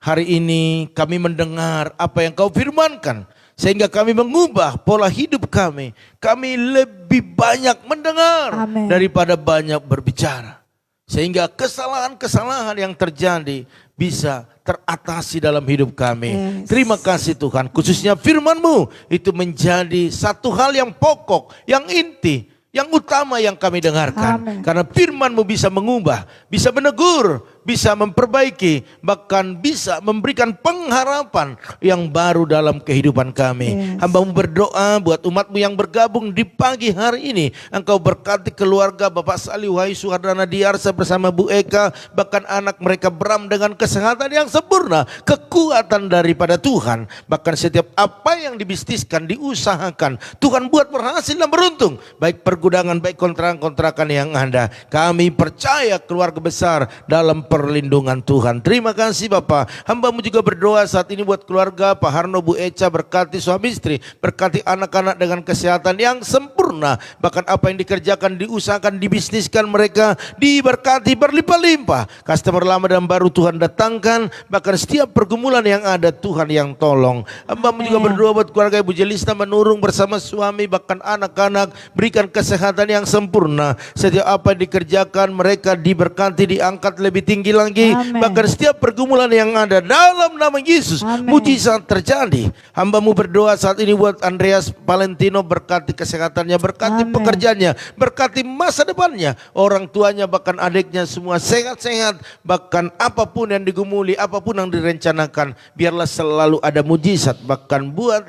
Hari ini kami mendengar apa yang Kau firmankan, sehingga kami mengubah pola hidup kami. Kami lebih banyak mendengar Amen. daripada banyak berbicara. Sehingga kesalahan-kesalahan yang terjadi bisa teratasi dalam hidup kami. Yes. Terima kasih Tuhan, khususnya firman-Mu itu menjadi satu hal yang pokok, yang inti, yang utama yang kami dengarkan. Amen. Karena firman-Mu bisa mengubah, bisa menegur, bisa memperbaiki, bahkan bisa memberikan pengharapan yang baru dalam kehidupan kami. Yes. Hamba-Mu berdoa buat umat-Mu yang bergabung di pagi hari ini. Engkau berkati keluarga Bapak Salih Wahyu Suhardana Diarsa bersama Bu Eka, bahkan anak mereka Bram dengan kesehatan yang sempurna, kekuatan daripada Tuhan. Bahkan setiap apa yang dibisniskan, diusahakan, Tuhan buat berhasil dan beruntung. Baik pergudangan, baik kontrakan-kontrakan yang ada. Kami percaya keluarga besar dalam perlindungan Tuhan. Terima kasih Bapak. Hamba-Mu juga berdoa saat ini buat keluarga Pak Harno, Bu Eca, berkati suami istri, berkati anak-anak dengan kesehatan yang sempurna. Bahkan apa yang dikerjakan, diusahakan, dibisniskan mereka diberkati berlimpah-limpah. Customer lama dan baru Tuhan datangkan, bahkan setiap pergumulan yang ada Tuhan yang tolong. Hamba-Mu juga berdoa buat keluarga Ibu Jelista menurung bersama suami, bahkan anak-anak, berikan kesehatan yang sempurna. Setiap apa yang dikerjakan mereka diberkati, diangkat lebih tinggi lagi. Amen. Bahkan setiap pergumulan yang ada dalam nama Yesus, Amen. mujizat terjadi. Hamba-Mu berdoa saat ini buat Andreas Valentino, berkati kesehatannya, berkati Amen. pekerjaannya, berkati masa depannya, orang tuanya, bahkan adiknya semua sehat-sehat. Bahkan apapun yang digumuli, apapun yang direncanakan, biarlah selalu ada mujizat. Bahkan buat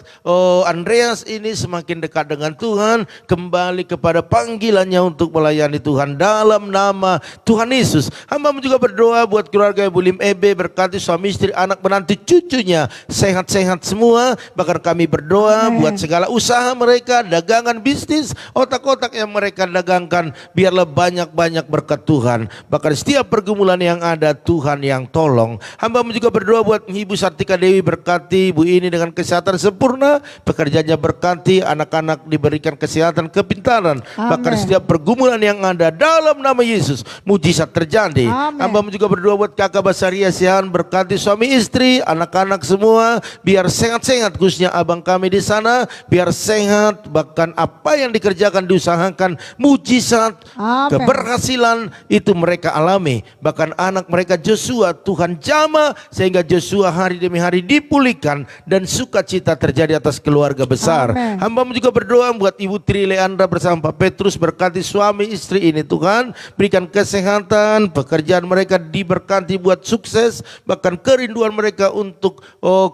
Andreas ini semakin dekat dengan Tuhan, kembali kepada panggilannya untuk melayani Tuhan dalam nama Tuhan Yesus. Hamba-Mu juga berdoa buat keluarga Ibu Lim Ebe, berkati suami istri, anak menantu cucunya sehat-sehat semua. Bahkan kami berdoa Amen. buat segala usaha mereka, dagangan, bisnis, otak-otak yang mereka dagangkan, biarlah banyak-banyak berkat Tuhan. Bahkan setiap pergumulan yang ada Tuhan yang tolong. Hamba-Mu juga berdoa buat Ibu Sartika Dewi, berkati Ibu ini dengan kesehatan sempurna, pekerjaannya berkati, anak-anak diberikan kesehatan, kepintaran. Bahkan Amen. setiap pergumulan yang ada dalam nama Yesus, mujizat terjadi. Amen. Hamba-Mu juga berdoa buat kakak Basaria Sihan, berkati suami istri, anak-anak semua, biar sehat-sehat, khususnya abang kami di sana, biar sehat. Bahkan apa yang dikerjakan, diusahakan, mujizat, Amen. keberhasilan itu mereka alami. Bahkan anak mereka Joshua, Tuhan jamah sehingga Joshua hari demi hari dipulihkan dan sukacita terjadi atas keluarga besar. Amen. Hamba-Mu juga berdoa buat Ibu Tri Leandra bersama Pak Petrus, berkati suami istri ini Tuhan, berikan kesehatan, pekerjaan mereka diberkati buat sukses, bahkan kerinduan mereka untuk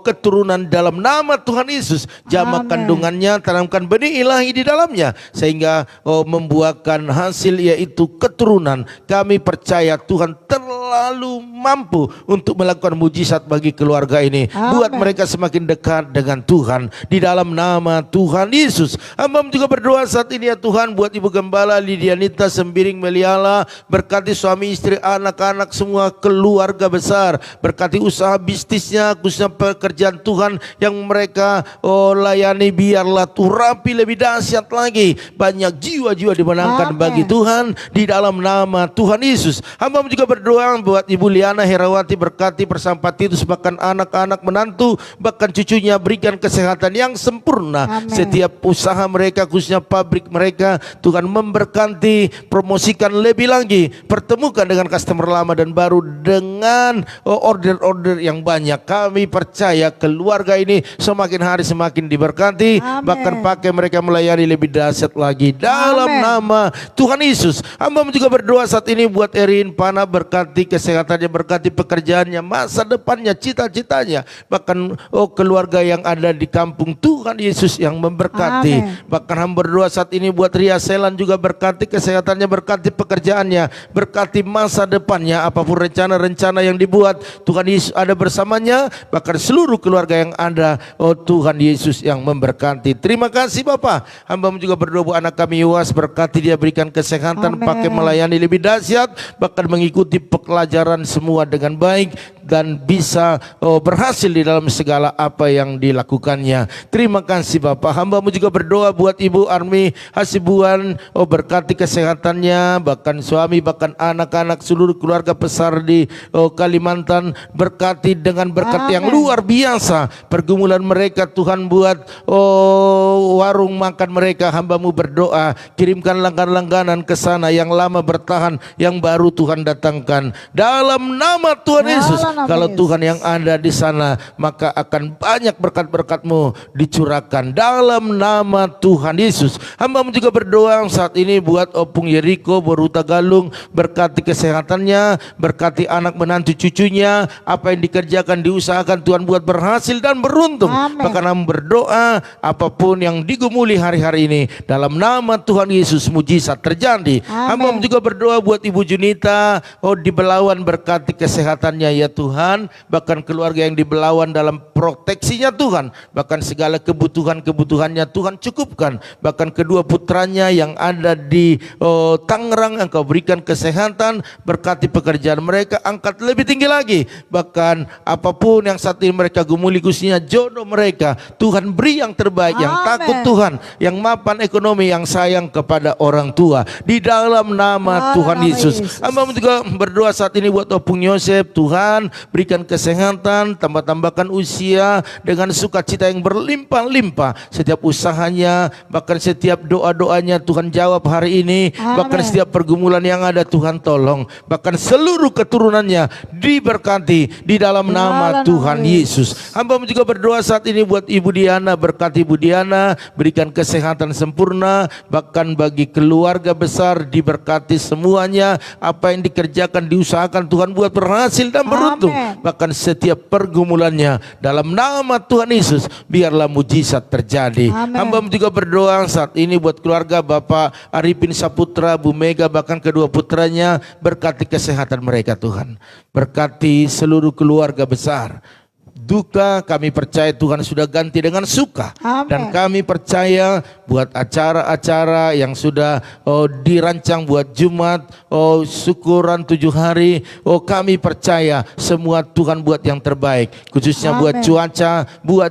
keturunan dalam nama Tuhan Yesus. Jamah Amen. kandungannya, tanamkan benih ilahi di dalamnya sehingga membuahkan hasil yaitu keturunan. Kami percaya Tuhan telah selalu mampu untuk melakukan mujizat bagi keluarga ini. Buat mereka semakin dekat dengan Tuhan. Di dalam nama Tuhan Yesus. Hamba juga berdoa saat ini ya Tuhan, buat Ibu Gembala Lidianita Sembiring Meliala. Berkati suami istri, anak-anak, semua keluarga besar. Berkati usaha bisnisnya, khususnya pekerjaan Tuhan yang mereka layani. Biarlah Tuhan rapi lebih dahsyat lagi. Banyak jiwa-jiwa dimenangkan bagi Tuhan. Di dalam nama Tuhan Yesus. Hamba juga berdoa buat Ibu Liana Herawati, berkati bersama Titus, bahkan anak-anak, menantu, bahkan cucunya, berikan kesehatan yang sempurna. Setiap usaha mereka, khususnya pabrik mereka, Tuhan memberkati, promosikan lebih lagi, pertemukan dengan customer lama dan baru dengan order-order yang banyak. Kami percaya keluarga ini semakin hari semakin diberkati. Bahkan pakai mereka melayani lebih dahsyat lagi dalam nama Tuhan Yesus. Hamba juga berdoa saat ini buat Erin Pana, berkati kesehatannya, berkati pekerjaannya, masa depannya, cita-citanya, bahkan keluarga yang ada di kampung, Tuhan Yesus yang memberkati. Bahkan hamba berdoa saat ini buat Ria Selan juga, berkati kesehatannya, berkati pekerjaannya, berkati masa depannya, apapun rencana-rencana yang dibuat, Tuhan Yesus ada bersamanya. Bahkan seluruh keluarga yang ada, Tuhan Yesus yang memberkati. Terima kasih Bapak. Hamba juga berdoa buat anak kami Yuas, berkati dia, berikan kesehatan, pakai melayani lebih dahsyat, bahkan mengikuti pelajaran semua dengan baik dan bisa berhasil di dalam segala apa yang dilakukannya. Terima kasih Bapak. Hamba juga berdoa buat Ibu Armi Hasibuan, berkati kesehatannya, bahkan suami, bahkan anak-anak, seluruh keluarga besar di Kalimantan, berkati dengan berkat yang luar biasa. Pergumulan mereka Tuhan, buat warung makan mereka, hambamu berdoa, kirimkan langganan-langganan ke sana yang lama bertahan, yang baru Tuhan datangkan dalam nama Tuhan Yesus. Kalau Tuhan yang ada di sana, maka akan banyak berkat-berkat-Mu dicurahkan dalam nama Tuhan Yesus. Hamba juga berdoa saat ini buat Opung Yeriko Boruta Galung, berkati kesehatannya, berkati anak menantu cucunya, apa yang dikerjakan, diusahakan Tuhan buat berhasil dan beruntung. Bahkan hamba berdoa apapun yang digumuli hari-hari ini, dalam nama Tuhan Yesus mujizat terjadi. Hamba juga berdoa buat Ibu Junita di Belawan, berkati kesehatannya ya Tuhan, bahkan keluarga yang di Belawan dalam proteksinya Tuhan, bahkan segala kebutuhannya Tuhan cukupkan. Bahkan kedua putranya yang ada di Tangerang, Engkau berikan kesehatan, berkati pekerjaan mereka, angkat lebih tinggi lagi. Bahkan apapun yang saat ini mereka gumuli, khususnya jodoh mereka, Tuhan beri yang terbaik, yang takut Tuhan, yang mapan ekonomi, yang sayang kepada orang tua, di dalam nama Tuhan Yesus. Hamba juga berdoa saat ini buat Opung Yosef, Tuhan berikan kesehatan, tambah-tambahkan usia dengan sukacita yang berlimpah-limpah. Setiap usahanya, bahkan setiap doa-doanya Tuhan jawab hari ini. Bahkan setiap pergumulan yang ada Tuhan tolong. Bahkan seluruh keturunannya diberkati di dalam nama Tuhan Yesus. Hamba juga berdoa saat ini buat Ibu Diana, berkati Ibu Diana, berikan kesehatan sempurna, bahkan bagi keluarga besar diberkati semuanya. Apa yang dikerjakan, diusahakan Tuhan buat berhasil dan beruntung. Bahkan setiap pergumulannya, dalam nama Tuhan Yesus biarlah mujizat terjadi. Hamba juga berdoa saat ini buat keluarga Bapak Arifin Saputra, Bu Mega, bahkan kedua putranya, berkati kesehatan mereka Tuhan, berkati seluruh keluarga besar. Duka kami percaya Tuhan sudah ganti dengan suka. Dan kami percaya buat acara-acara yang sudah dirancang buat Jumat, syukuran 7 hari, kami percaya semua Tuhan buat yang terbaik, khususnya buat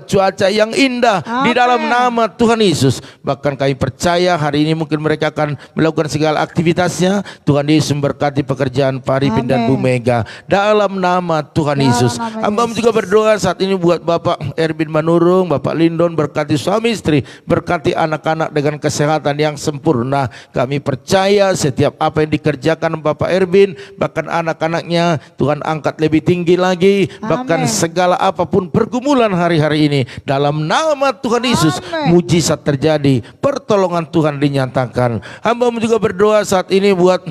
cuaca yang indah di dalam nama Tuhan Yesus. Bahkan kami percaya hari ini mungkin mereka akan melakukan segala aktivitasnya. Tuhan Yesus memberkati pekerjaan Pak Arifin dan Bu Mega dalam nama Tuhan Yesus. Hamba juga berdoa saat ini buat Bapak Erbin Manurung, Bapak Lindon, berkati suami istri, berkati anak-anak dengan kesehatan yang sempurna. Kami percaya setiap apa yang dikerjakan Bapak Erbin, bahkan anak-anaknya, Tuhan angkat lebih tinggi lagi. Bahkan segala apapun pergumulan hari-hari ini, dalam nama Tuhan Yesus mujizat terjadi, pertolongan Tuhan dinyatakan. Hamba juga berdoa saat ini buat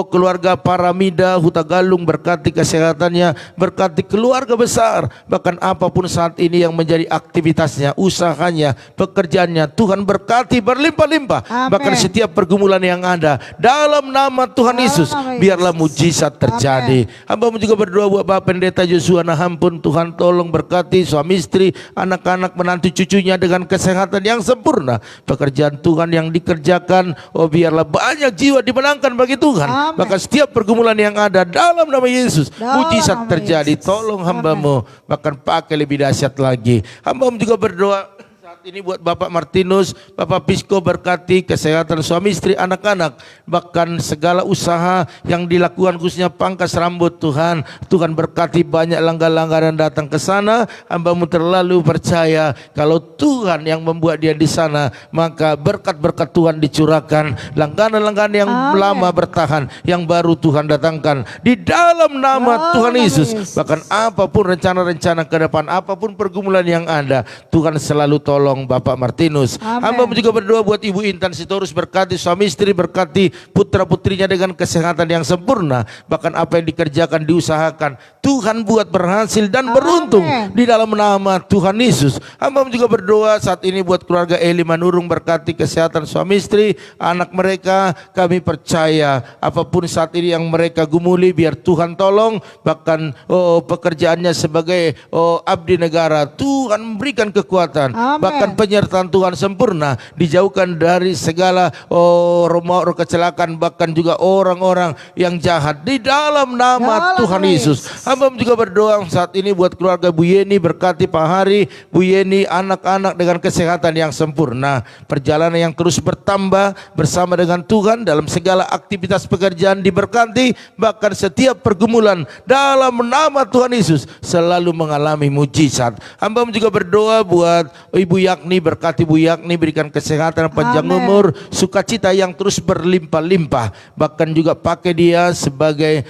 keluarga Paramida Huta Galung, berkati kesehatannya, berkati keluarga besar, bahkan bahkan apapun saat ini yang menjadi aktivitasnya, usahanya, pekerjaannya, Tuhan berkati berlimpah-limpah. Amin. Bahkan setiap pergumulan yang ada, dalam nama Tuhan Yesus, biarlah mujizat terjadi. Hamba juga berdoa buat Bapak Pendeta Joshua, nah ampun Tuhan tolong berkati suami istri, anak-anak, menantu cucunya dengan kesehatan yang sempurna. Pekerjaan Tuhan yang dikerjakan, biarlah banyak jiwa dimenangkan bagi Tuhan. Amin. Bahkan setiap pergumulan yang ada, dalam nama Yesus, Dalam mujizat nama terjadi. Yesus. Tolong hambamu, bahkan pakai lebih dahsyat lagi. Hambamu juga berdoa saat ini buat Bapak Martinus, Bapak Pisko, berkati kesehatan suami istri, anak-anak, bahkan segala usaha yang dilakukan khususnya pangkas rambut. Tuhan berkati banyak langganan datang ke sana. Hambamu terlalu percaya kalau Tuhan yang membuat dia di sana, maka berkat-berkat Tuhan dicurahkan. Langganan-langganan yang lama bertahan, yang baru Tuhan datangkan di dalam nama Tuhan Yesus. Bahkan apapun rencana-rencana ke depan, apapun pergumulan yang ada, Tuhan selalu tolong Bapak Martinus. Hamba juga berdoa buat Ibu Intan Sitorus, berkati suami istri, berkati putra-putrinya dengan kesehatan yang sempurna. Bahkan apa yang dikerjakan, diusahakan, Tuhan buat berhasil dan beruntung di dalam nama Tuhan Yesus. Hamba juga berdoa saat ini buat keluarga Eli Manurung, berkati kesehatan suami istri, anak mereka. Kami percaya apapun saat ini yang mereka gumuli, biar Tuhan tolong. Bahkan pekerjaannya sebagai abdi negara, Tuhan memberikan kekuatan. Bahkan penyertaan Tuhan sempurna, dijauhkan dari segala roh kecelakaan, bahkan juga orang-orang yang jahat di dalam nama Tuhan Yesus. Hamba juga berdoa saat ini buat keluarga Bu Yeni, berkati Pak Hari, Bu Yeni, anak-anak dengan kesehatan yang sempurna, perjalanan yang terus bertambah bersama dengan Tuhan dalam segala aktivitas pekerjaan diberkati. Bahkan setiap pergumulan dalam nama Tuhan Yesus selalu mengalami mujizat. Hamba juga berdoa buat Ibu Yakni, berkati Bu Yakni, berikan kesehatan, panjang umur, sukacita yang terus berlimpah-limpah. Bahkan juga pakai dia sebagai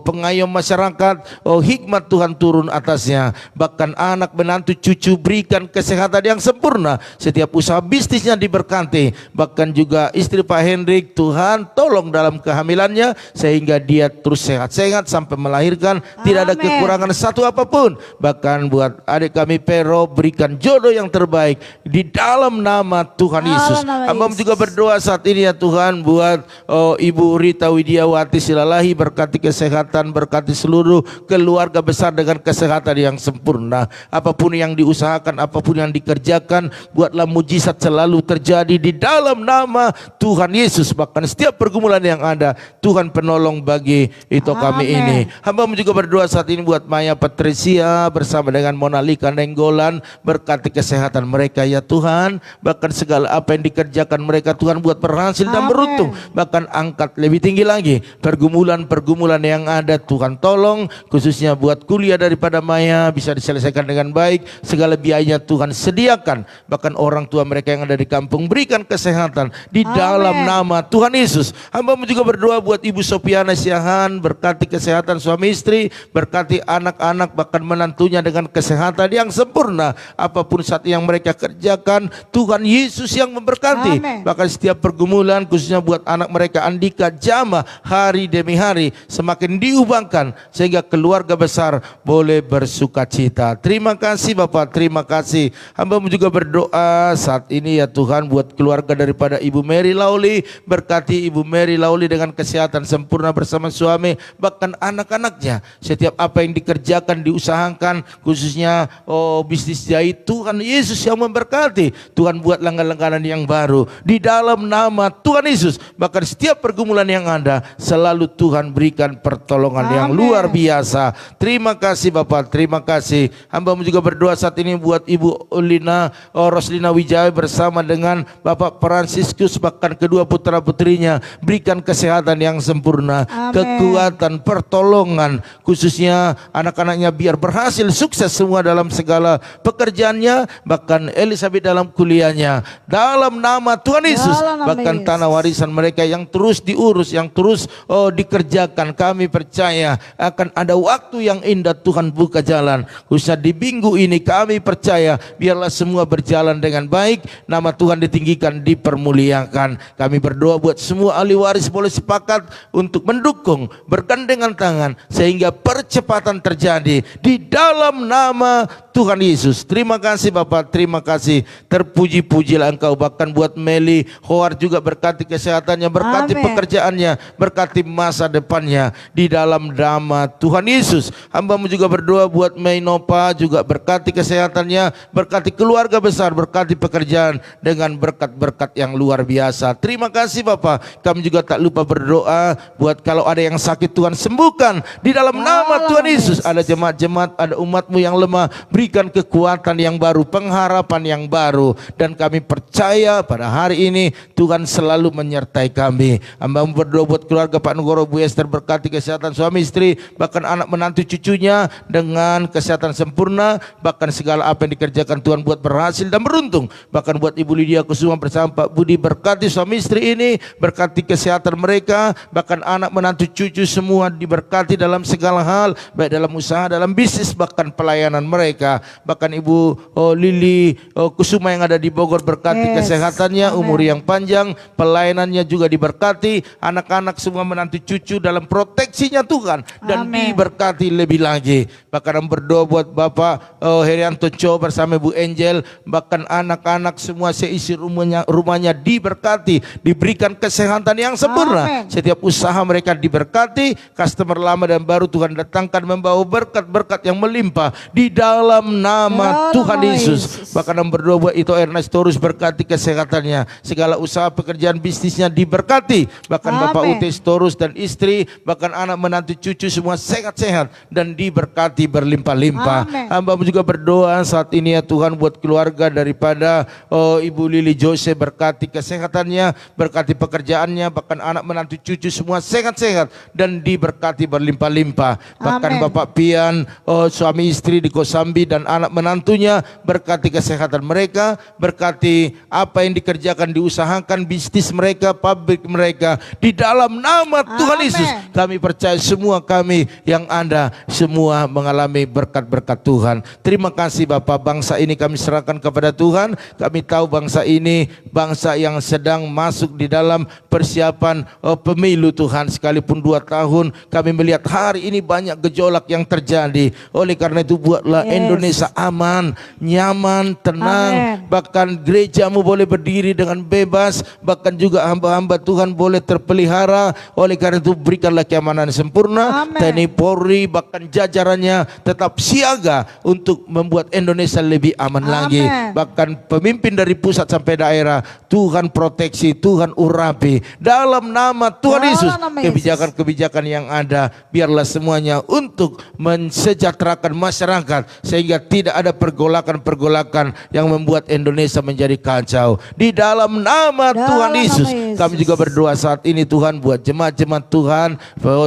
pengayom masyarakat, hikmat Tuhan turun atasnya. Bahkan anak, menantu, cucu, berikan kesehatan yang sempurna. Setiap usaha bisnisnya diberkati. Bahkan juga istri Pak Hendrik, Tuhan tolong dalam kehamilannya sehingga dia terus sehat-sehat sampai melahirkan, tidak ada kekurangan satu apapun. Bahkan buat adik kami Pero, berikan jodoh yang terbaik di dalam nama Tuhan Yesus. Hamba juga berdoa saat ini ya Tuhan buat Ibu Rita Widiawati Silalahi, berkati kesehatan, berkati seluruh keluarga besar dengan kesehatan yang sempurna. Apapun yang diusahakan, apapun yang dikerjakan, buatlah mujizat selalu terjadi di dalam nama Tuhan Yesus. Bahkan setiap pergumulan yang ada, Tuhan penolong bagi itu kami ini. Hamba juga berdoa saat ini buat Maya Patricia bersama dengan Monalika Nenggolan, berkati kesehatan mereka ya Tuhan. Bahkan segala apa yang dikerjakan mereka, Tuhan buat berhasil dan beruntung. Bahkan angkat lebih tinggi lagi pergumulan-pergumulan yang ada, Tuhan tolong. Khususnya buat kuliah daripada Maya bisa diselesaikan dengan baik. Segala biayanya Tuhan sediakan. Bahkan orang tua mereka yang ada di kampung, berikan kesehatan di dalam nama Tuhan Yesus. Hamba juga berdoa buat Ibu Sopiana Siahan, berkati kesehatan suami istri, berkati anak-anak, bahkan menantunya dengan kesehatan yang sempurna. Apapun saat yang mereka kerjakan, Tuhan Yesus yang memberkati. Bahkan setiap pergumulan khususnya buat anak mereka Andika, Jama, hari demi hari semakin diubahkan sehingga keluarga besar boleh bersuka cita. Terima kasih Bapak, terima kasih. Hamba juga berdoa saat ini ya Tuhan buat keluarga daripada Ibu Mary Lauli, berkati Ibu Mary Lauli dengan kesehatan sempurna bersama suami, bahkan anak-anaknya. Setiap apa yang dikerjakan, diusahakan, khususnya bisnis jahit, Tuhan Yesus yang memberkati. Tuhan buat langkah-langkah yang baru di dalam nama Tuhan Yesus. Bahkan setiap pergumulan yang ada, selalu Tuhan berikan pertolongan yang luar biasa. Terima kasih Bapak, terima kasih. Hamba juga berdoa saat ini buat Ibu Roslina Wijaya bersama dengan Bapak Fransiskus, bahkan kedua putra-putrinya, berikan kesehatan yang sempurna, kekuatan, pertolongan, khususnya anak-anaknya biar berhasil sukses semua dalam segala pekerjaannya. bahkan Elizabeth dalam kuliahnya, dalam nama Tuhan Yesus, Dalam nama bahkan Yesus. tanah warisan mereka yang terus diurus, yang terus dikerjakan. Kami percaya akan ada waktu yang indah Tuhan buka jalan. Khususnya di minggu ini kami percaya biarlah semua berjalan dengan baik, nama Tuhan ditinggikan, dipermuliakan. Kami berdoa buat semua ahli waris boleh sepakat untuk mendukung, bergandengan tangan sehingga percepatan terjadi di dalam nama Tuhan Yesus. Terima kasih Bapak, terima kasih. Terpuji-pujilah Engkau. Bahkan buat Meli Hoar juga berkati kesehatannya, berkati Amin. pekerjaannya, berkati masa depannya di dalam nama Tuhan Yesus. Hamba-Mu juga berdoa buat Mei Nopa, juga berkati kesehatannya, berkati keluarga besar, berkati pekerjaan dengan berkat-berkat yang luar biasa. Terima kasih Bapak. Kami juga tak lupa berdoa buat kalau ada yang sakit Tuhan sembuhkan di dalam nama Tuhan Yesus. Ada jemaat-jemaat, ada umat-Mu yang lemah, berikan kekuatan yang baru, pengharapan yang baru. Dan kami percaya pada hari ini Tuhan selalu menyertai kami. Hamba-Mu berdoa buat keluarga Pak Nugoro, Bu Esther, berkati kesehatan suami istri, bahkan anak menantu cucunya dengan kesehatan sempurna. Bahkan segala apa yang dikerjakan Tuhan buat berhasil dan beruntung. Bahkan buat Ibu Lydia Kusuma bersama Pak Budi, berkati suami istri ini, berkati kesehatan mereka, bahkan anak menantu cucu semua diberkati dalam segala hal, baik dalam usaha, dalam bisnis, bahkan pelayanan mereka. Bahkan Ibu Lili Kusuma yang ada di Bogor, berkati kesehatannya, umur yang panjang, pelayanannya juga diberkati, anak-anak semua menantu cucu dalam proteksinya Tuhan, dan diberkati lebih lagi. Bahkan berdoa buat Bapak Herianto Cho bersama Bu Angel, bahkan anak-anak semua seisi rumahnya diberkati, diberikan kesehatan yang sempurna. Setiap usaha mereka diberkati, customer lama dan baru Tuhan datangkan membawa berkat-berkat yang melimpah di dalam nama Tuhan Yesus. Bahkan berdoa buat Ito Ernest Torus, berkati kesehatannya, segala usaha pekerjaan bisnisnya diberkati. Bahkan Bapak Utis Torus dan istri, bahkan anak menantu cucu semua sehat-sehat dan diberkati berlimpah-limpah. Hamba-Mu juga berdoa saat ini ya Tuhan buat keluarga daripada Ibu Lili Jose, berkati kesehatannya, berkati pekerjaannya, bahkan anak menantu cucu semua sehat-sehat dan diberkati berlimpah-limpah. Bahkan Bapak Pian, suami istri di Kosambi dan anak menantunya, berkati kesehatan mereka, berkati apa yang dikerjakan, diusahakan, bisnis mereka, pabrik mereka di dalam nama Tuhan Yesus. Kami percaya semua kami yang ada semua mengalami berkat-berkat Tuhan. Terima kasih Bapak, bangsa ini kami serahkan kepada Tuhan. Kami tahu bangsa ini bangsa yang sedang masuk di dalam persiapan pemilu Tuhan. Sekalipun 2 tahun kami melihat hari ini banyak gejolak yang terjadi. Oleh karena itu buatlah Indonesia aman, nyaman, tenang. Bahkan gerejamu boleh berdiri dengan bebas, bahkan juga hamba-hamba Tuhan boleh terpelihara. Oleh karena itu berikanlah keamanan sempurna. TNI Polri bahkan jajarannya tetap siaga untuk membuat Indonesia lebih aman lagi. Bahkan pemimpin dari pusat sampai daerah Tuhan proteksi, Tuhan urapi dalam nama Tuhan Yesus. Kebijakan-kebijakan yang ada biarlah semuanya untuk mensejahterakan masyarakat, sehingga tidak ada pergolakan-pergolakan yang membuat Indonesia menjadi kacau. Di dalam nama Tuhan Yesus. Kami juga berdoa saat ini Tuhan buat jemaat-jemaat Tuhan,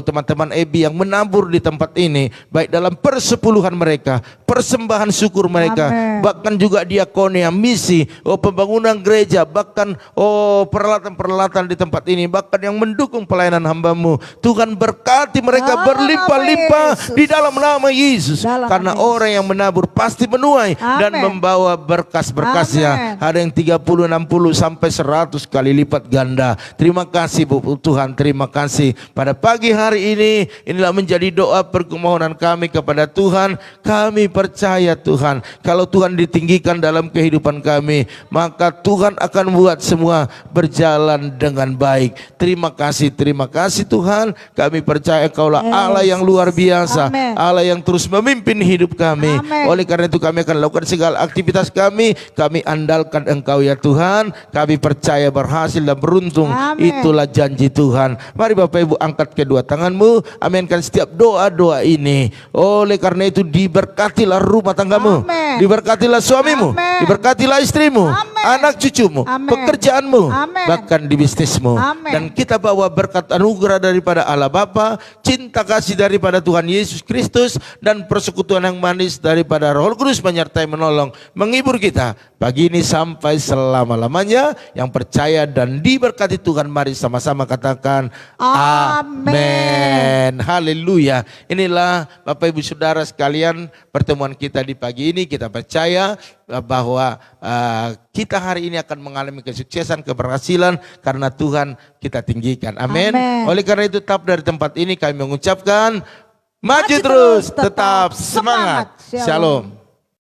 teman-teman EBI yang menabur di tempat ini, baik dalam persepuluhan mereka, persembahan syukur mereka, bahkan juga diakonia, misi, pembangunan gereja, bahkan peralatan-peralatan di tempat ini, bahkan yang mendukung pelayanan hamba-Mu. Tuhan berkati mereka berlimpah-limpah di dalam nama Yesus. Karena orang yang menabur pasti menuai dan membawa berkas-berkasnya. Ada yang 30, 60 sampai 100 kali lipat ganda. Terima kasih Bu Tuhan, terima kasih. Pada pagi hari ini, inilah menjadi doa permohonan kami kepada Tuhan. Kami percaya Tuhan, kalau Tuhan ditinggikan dalam kehidupan kami, maka Tuhan akan buat semua berjalan dengan baik. Terima kasih Tuhan. Kami percaya Kaulah Allah yang luar biasa, Allah yang terus memimpin hidup kami. Oleh karena itu kami akan lakukan segala aktivitas kami andalkan Engkau ya Tuhan. Kami percaya berhasil dan beruntung. Itulah janji Tuhan. Mari Bapak Ibu angkat kedua tanganmu, aminkan setiap doa-doa ini. Oleh karena itu diberkatilah rumah tanggamu, diberkatilah suamimu, diberkatilah istrimu. anak cucumu, Amin. pekerjaanmu, Amin. bahkan di bisnismu. Amin. Dan kita bawa berkat anugerah daripada Allah Bapa, cinta kasih daripada Tuhan Yesus Kristus, dan persekutuan yang manis daripada Roh Kudus menyertai, menolong, menghibur kita pagi ini sampai selama-lamanya. Yang percaya dan diberkati Tuhan, mari sama-sama katakan amin. Haleluya. Inilah Bapak Ibu Saudara sekalian pertemuan kita di pagi ini. Kita percaya bahwa kita hari ini akan mengalami kesuksesan, keberhasilan karena Tuhan kita tinggikan. Amin. Amin. Oleh karena itu tetap dari tempat ini kami mengucapkan maju terus, tetap semangat. Shalom.